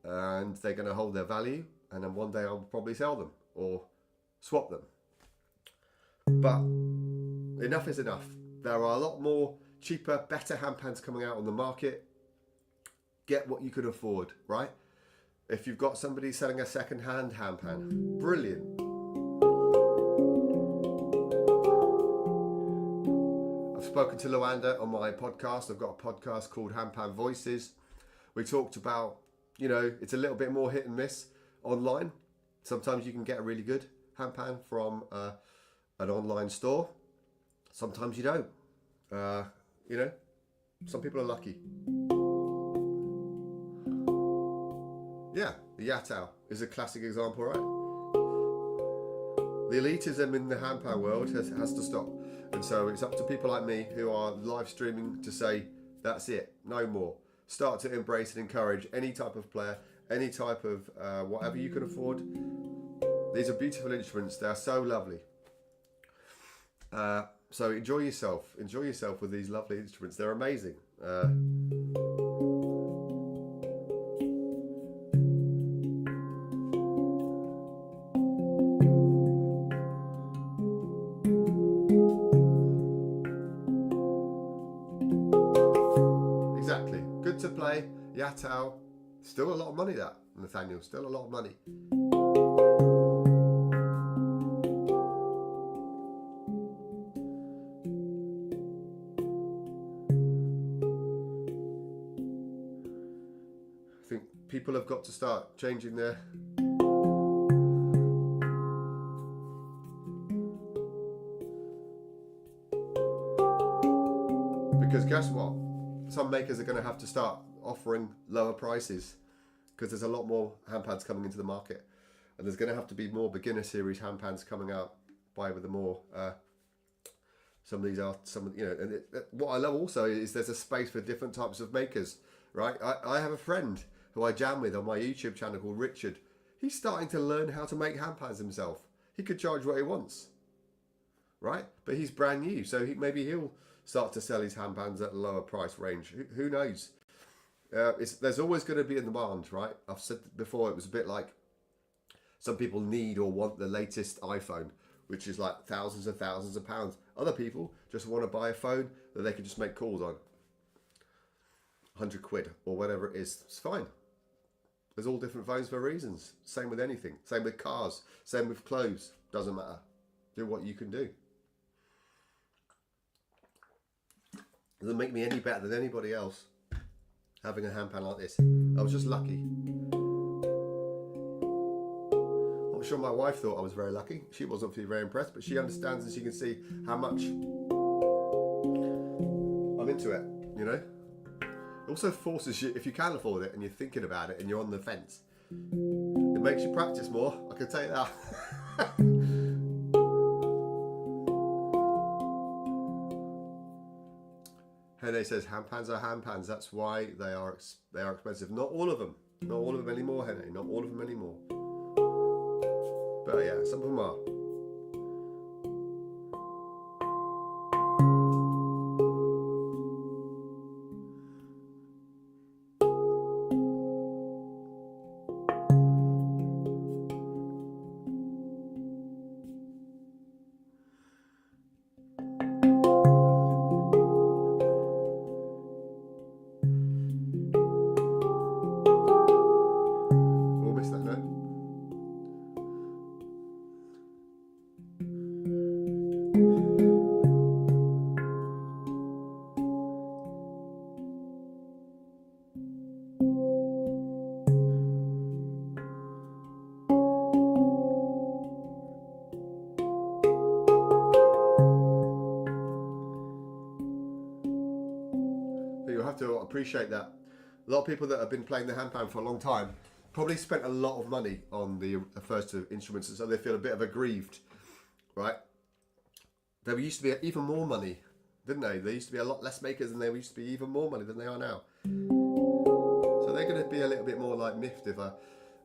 S1: and they're going to hold their value, and then one day I'll probably sell them or swap them. But enough is enough. There are a lot more cheaper, better handpans coming out on the market. Get what you can afford, right? If you've got somebody selling a second-hand handpan, brilliant. I've spoken to Luanda on my podcast. I've got a podcast called Handpan Voices. We talked about, it's a little bit more hit and miss online. Sometimes you can get a really good handpan from an online store. Sometimes you don't. Some people are lucky. Yeah, the Yatao is a classic example, right? The elitism in the handpan world has to stop. And so it's up to people like me who are live streaming to say, that's it, no more. Start to embrace and encourage any type of player, any type of whatever you can afford. These are beautiful instruments. They are so lovely. So enjoy yourself with these lovely instruments. They're amazing. Exactly. Good to play. Yatao. Still a lot of money, that, Nathaniel. Still a lot of money. People have got to start changing their because guess what? Some makers are going to have to start offering lower prices because there's a lot more handpans coming into the market, and there's going to have to be more beginner series handpans coming out with the more some of these are and what I love also is there's a space for different types of makers, right? I have a friend who I jam with on my YouTube channel called Richard. He's starting to learn how to make handpans himself. He could charge what he wants, right? But he's brand new, so maybe he'll start to sell his handpans at a lower price range. Who knows? There's always going to be a demand, right? I've said before, it was a bit like some people need or want the latest iPhone, which is like thousands and thousands of pounds. Other people just want to buy a phone that they can just make calls on. 100 quid or whatever it is. It's fine. There's all different phones for reasons. Same with anything. Same with cars. Same with clothes. Doesn't matter. Do what you can do. Doesn't make me any better than anybody else having a handpan like this. I was just lucky. I'm sure my wife thought I was very lucky. She wasn't very impressed, but she understands and she can see how much I'm into it, It also forces you, if you can afford it and you're thinking about it and you're on the fence, it makes you practice more, I can tell you that. Hene says handpans are handpans, that's why they are expensive. Not all of them. Not all of them anymore, Hene. Not all of them anymore. But yeah, some of them are. you have to appreciate that a lot of people that have been playing the handpan for a long time probably spent a lot of money on the first two instruments, and so they feel a bit of aggrieved, right? There used to be even more money, didn't they? There used to be a lot less makers, and there used to be even more money than they are now. So they're going to be a little bit more like miffed if a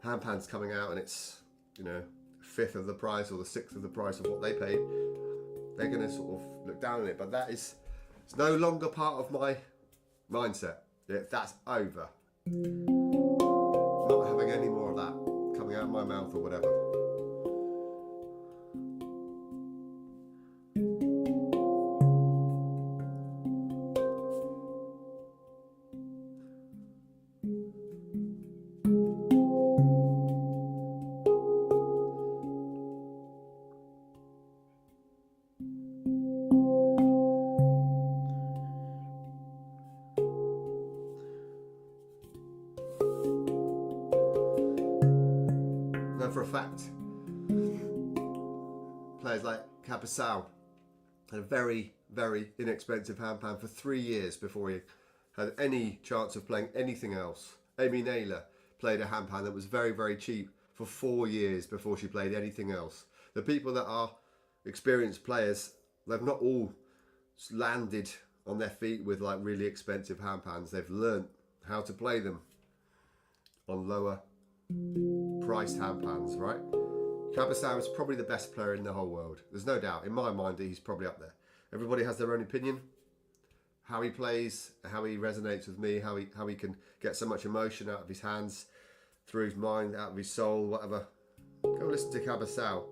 S1: handpan's coming out and it's, you know, a fifth of the price or the sixth of the price of what they paid. They're going to sort of look down on it, but it's no longer part of my mindset. That's over. Not having any more of that coming out of my mouth or whatever. Now, for a fact, players like Capasau had a very, very inexpensive handpan for 3 years before he had any chance of playing anything else. Amy Naylor played a handpan that was very, very cheap for 4 years before she played anything else. The people that are experienced players, they've not all landed on their feet with like really expensive handpans. They've learnt how to play them on lower priced handpans, right? Capasau is probably the best player in the whole world. There's no doubt. In my mind, he's probably up there. Everybody has their own opinion. How he plays, how he resonates with me, how he can get so much emotion out of his hands, through his mind, out of his soul, whatever. Go listen to Capasau.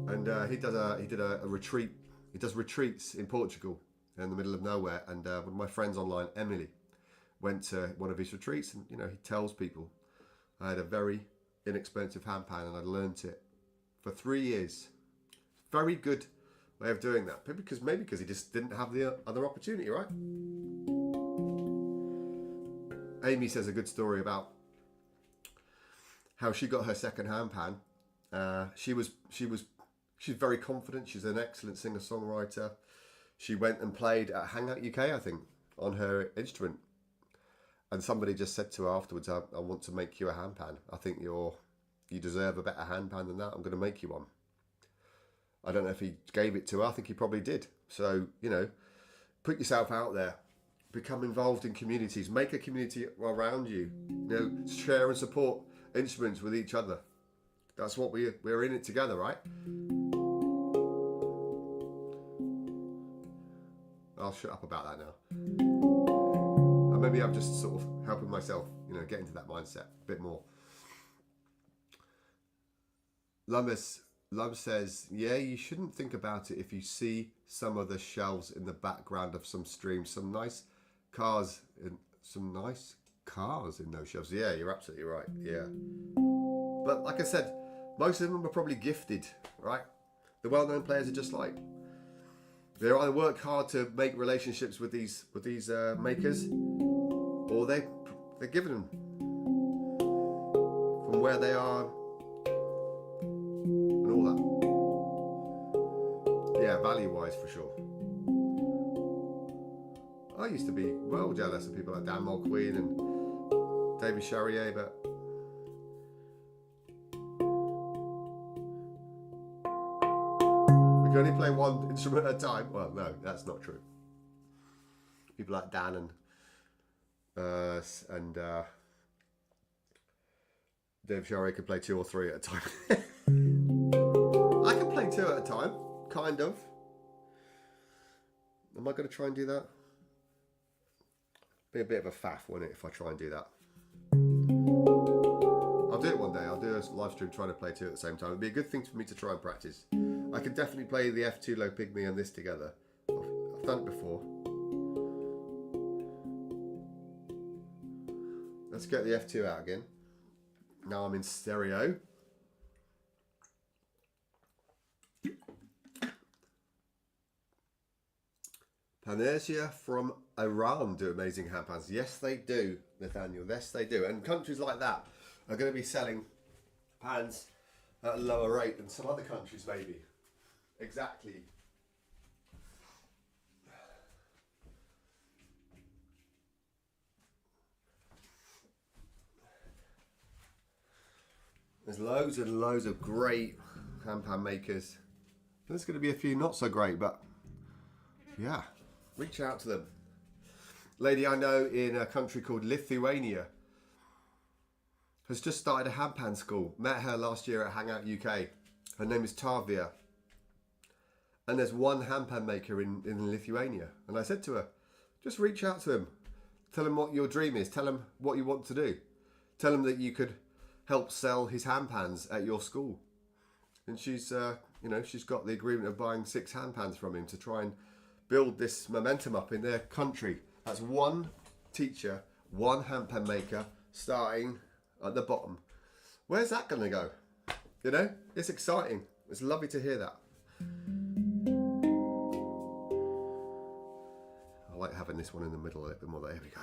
S1: And he did a retreat. He does retreats in Portugal, in the middle of nowhere. And one of my friends online, Emily, went to one of his retreats, and you know, he tells people, I had a very inexpensive handpan and I learnt it for 3 years. Very good way of doing that. Maybe because he just didn't have the other opportunity, right? Amy says a good story about how she got her second handpan. She's very confident. She's an excellent singer-songwriter. She went and played at Hangout UK, I think, on her instrument. And somebody just said to her afterwards, I want to make you a handpan. I think you deserve a better handpan than that. I'm going to make you one. I don't know if he gave it to her. I think he probably did. So, you know, put yourself out there. Become involved in communities. Make a community around you. You know, share and support instruments with each other. That's what we're in it together, right? I'll shut up about that now. Maybe I'm just sort of helping myself, you know, get into that mindset a bit more. Lum says, yeah, you shouldn't think about it if you see some of the shelves in the background of some streams. Some nice cars in those shelves. Yeah, you're absolutely right. Yeah. But like I said, most of them are probably gifted, right? The well-known players are just like, they either work hard to make relationships with these makers, or they're given them from where they are and all that. Yeah, value-wise for sure. I used to be well jealous of people like Dan Mulqueen and David Charrier, but we can only play one instrument at a time. Well, no, that's not true. People like Dan and Dave Charrier could play 2 or 3 at a time. I can play 2 at a time, kind of. Am I going to try and do that? Be a bit of a faff, won't it, if I try and do that? I'll do it one day. I'll do a live stream trying to play 2 at the same time. It'd be a good thing for me to try and practice. I could definitely play the F2 Low Pygmy and this together. I've done it before. Let's get the F2 out again. Now I'm in stereo. Panersia from Iran do amazing handpans. Yes, they do, Nathaniel. Yes, they do. And countries like that are going to be selling pans at a lower rate than some other countries, maybe. Exactly. There's loads and loads of great handpan makers. There's going to be a few not so great, but yeah, reach out to them. Lady I know in a country called Lithuania has just started a handpan school. Met her last year at Hangout UK. Her name is Tavia. And there's one handpan maker in Lithuania. And I said to her, just reach out to him. Tell him what your dream is. Tell him what you want to do. Tell him that you could help sell his handpans at your school. And she's, she's got the agreement of buying 6 handpans from him to try and build this momentum up in their country. That's one teacher, one handpan maker, starting at the bottom. Where's that going to go? You know, it's exciting. It's lovely to hear that. I like having this one in the middle a little bit more. There we go.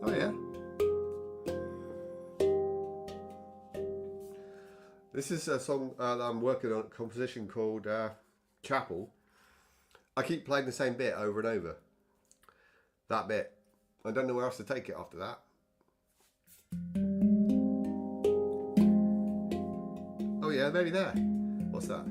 S1: Oh yeah. This is a song that I'm working on, a composition called Chapel. I keep playing the same bit over and over. That bit. I don't know where else to take it after that. Oh yeah, maybe there. What's that?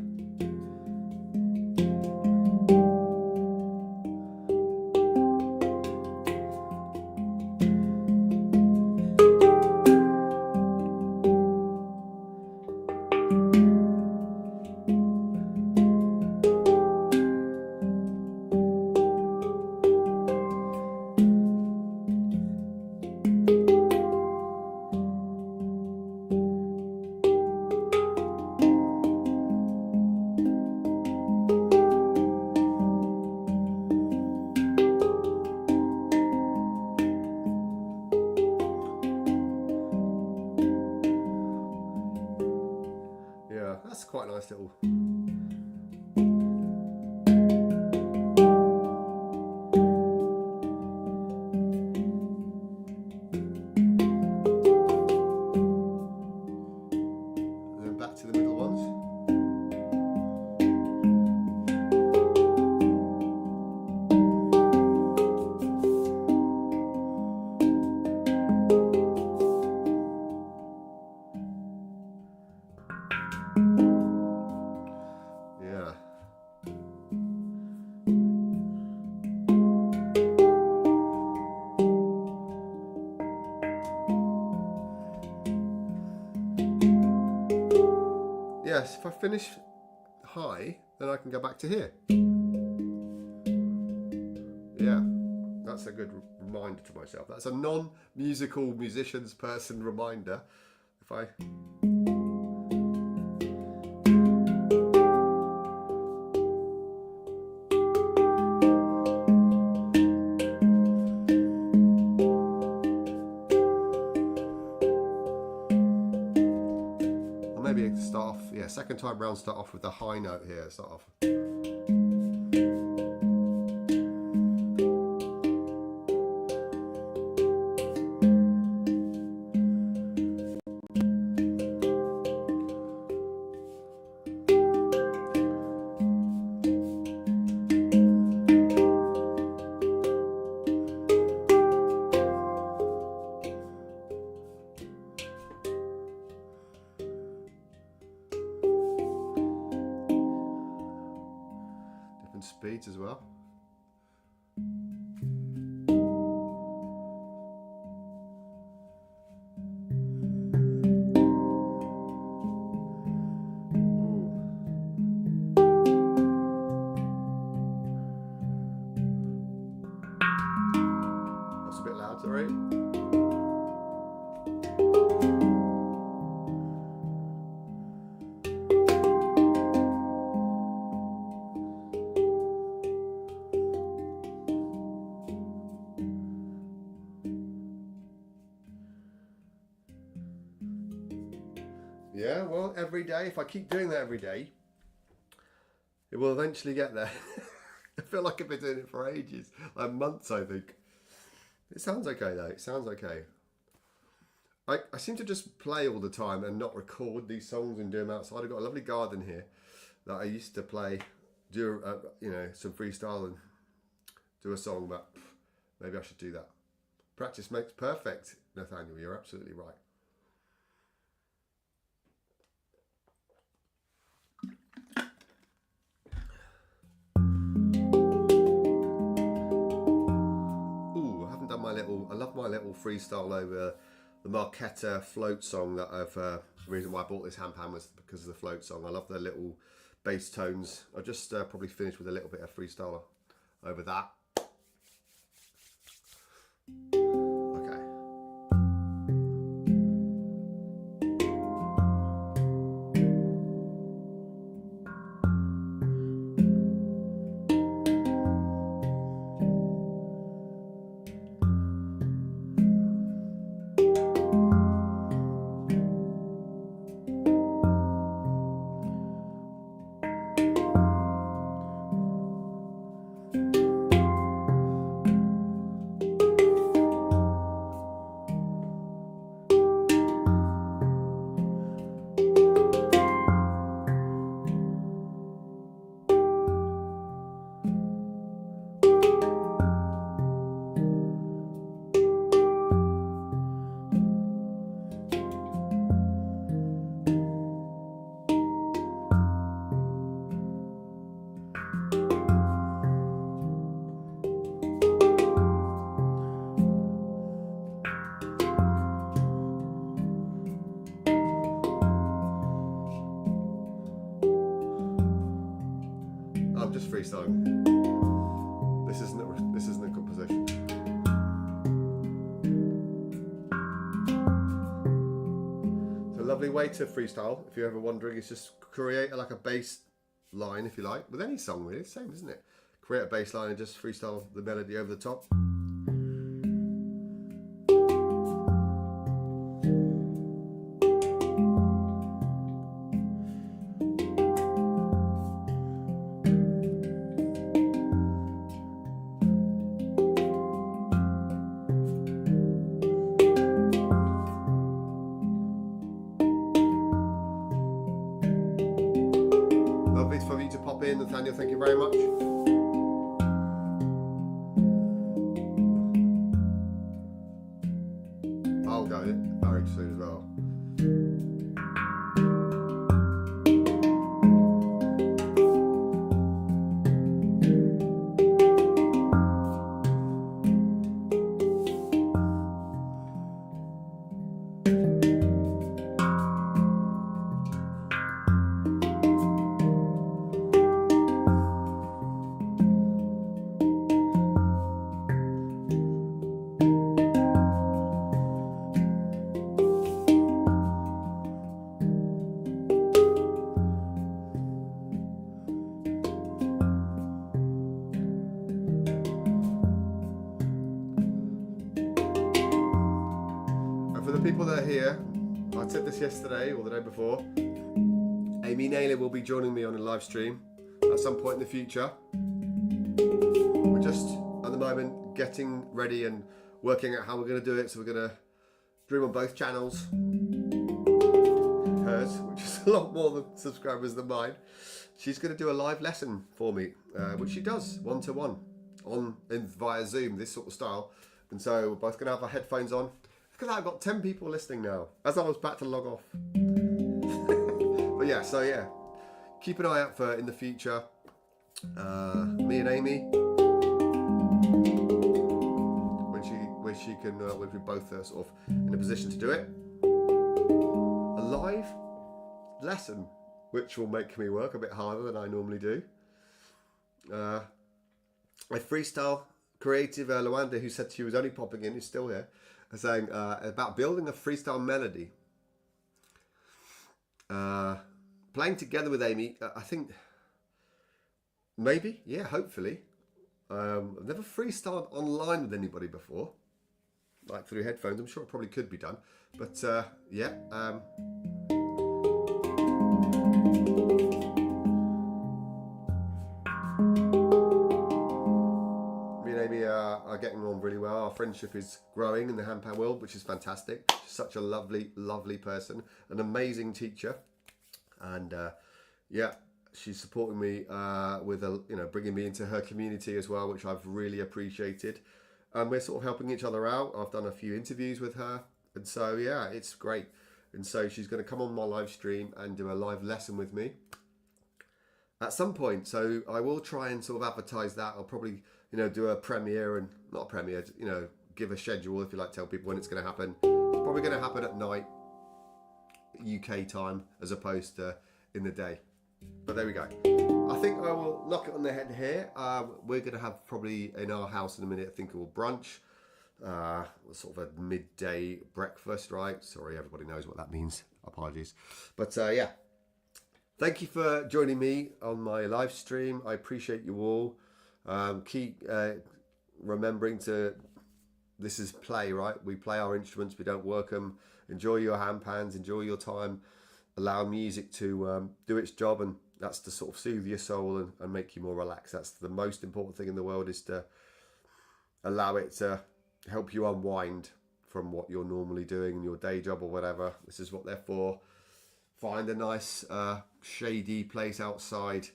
S1: That's quite a nice little... And then back to the middle ones. Yes, if I finish high, then I can go back to here. Yeah, that's a good reminder to myself. That's a non-musical musician's person reminder. If I... Maybe start off, yeah, second time round, start off with the high note here, start off. speeds as well. That's a bit loud, sorry. Yeah, well, every day, if I keep doing that every day, it will eventually get there. I feel like I've been doing it for ages, like months, I think. It sounds okay though, it sounds okay. I seem to just play all the time and not record these songs and do them outside. I've got a lovely garden here that I used to play, do you know, some freestyle and do a song, but maybe I should do that. Practice makes perfect, Nathaniel, you're absolutely right. I love my little freestyle over the Marquetta float song that the reason why I bought this handpan was because of the float song. I love the little bass tones. I'll just probably finish with a little bit of freestyle over that. I'm just freestyling. This isn't a composition. So a lovely way to freestyle, if you're ever wondering, is just create like a bass line, if you like, with any song really, same, isn't it? Create a bass line and just freestyle the melody over the top. Lovely for you to pop in, Nathaniel, thank you very much. I'll go very soon as well. For the people that are here, I said this yesterday or the day before, Amy Naylor will be joining me on a live stream at some point in the future. We're just, at the moment, getting ready and working out how we're going to do it. So we're going to stream on both channels. Hers, which is a lot more subscribers than mine. She's going to do a live lesson for me, which she does one-to-one via Zoom, this sort of style. And so we're both going to have our headphones on. Look at that, I've got 10 people listening now, as I was about to log off. But yeah, so yeah, keep an eye out for in the future. me and Amy, when she can, when we both are sort of in a position to do it. A live lesson, which will make me work a bit harder than I normally do. A freestyle creative, Luanda, who said she was only popping in, who's still here, saying about building a freestyle melody. Playing together with Amy, I think maybe, yeah, hopefully. I've never freestyled online with anybody before, like through headphones. I'm sure it probably could be done, but yeah. Me and Amy are getting on really well. Our friendship is growing in the handpan world, which is fantastic. She's such a lovely, lovely person, an amazing teacher, and yeah, she's supporting me with bringing me into her community as well, which I've really appreciated. And we're sort of helping each other out. I've done a few interviews with her, and so yeah, it's great. And so she's going to come on my live stream and do a live lesson with me at some point. So I will try and sort of advertise that. I'll probably do a premiere, and not a premiere, give a schedule, if you like, tell people when it's going to happen. It's probably going to happen at night, UK time, as opposed to in the day. But there we go. I think I will knock it on the head here. We're going to have probably in our house in a minute, I think, a brunch, sort of a midday breakfast, right? Sorry, everybody knows what that means. Apologies. But yeah, thank you for joining me on my live stream. I appreciate you all. Keep remembering this is play, right? We play our instruments, we don't work them. Enjoy your handpans, enjoy your time. Allow music to do its job, and that's to sort of soothe your soul and make you more relaxed. That's the most important thing in the world, is to allow it to help you unwind from what you're normally doing in your day job or whatever. This is what they're for. Find a nice shady place outside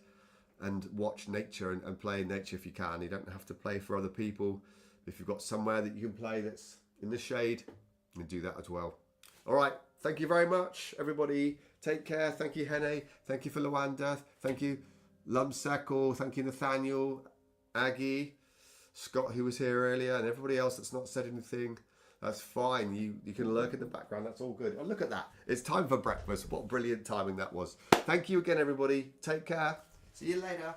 S1: and watch nature and play in nature if you can. You don't have to play for other people. If you've got somewhere that you can play that's in the shade, you can do that as well. All right, thank you very much, everybody. Take care. Thank you, Hene. Thank you for Luanda. Thank you, Lumseko. Thank you, Nathaniel, Aggie, Scott, who was here earlier, and everybody else that's not said anything. That's fine. You can lurk in the background. That's all good. Oh, look at that. It's time for breakfast. What brilliant timing that was. Thank you again, everybody. Take care. See you later.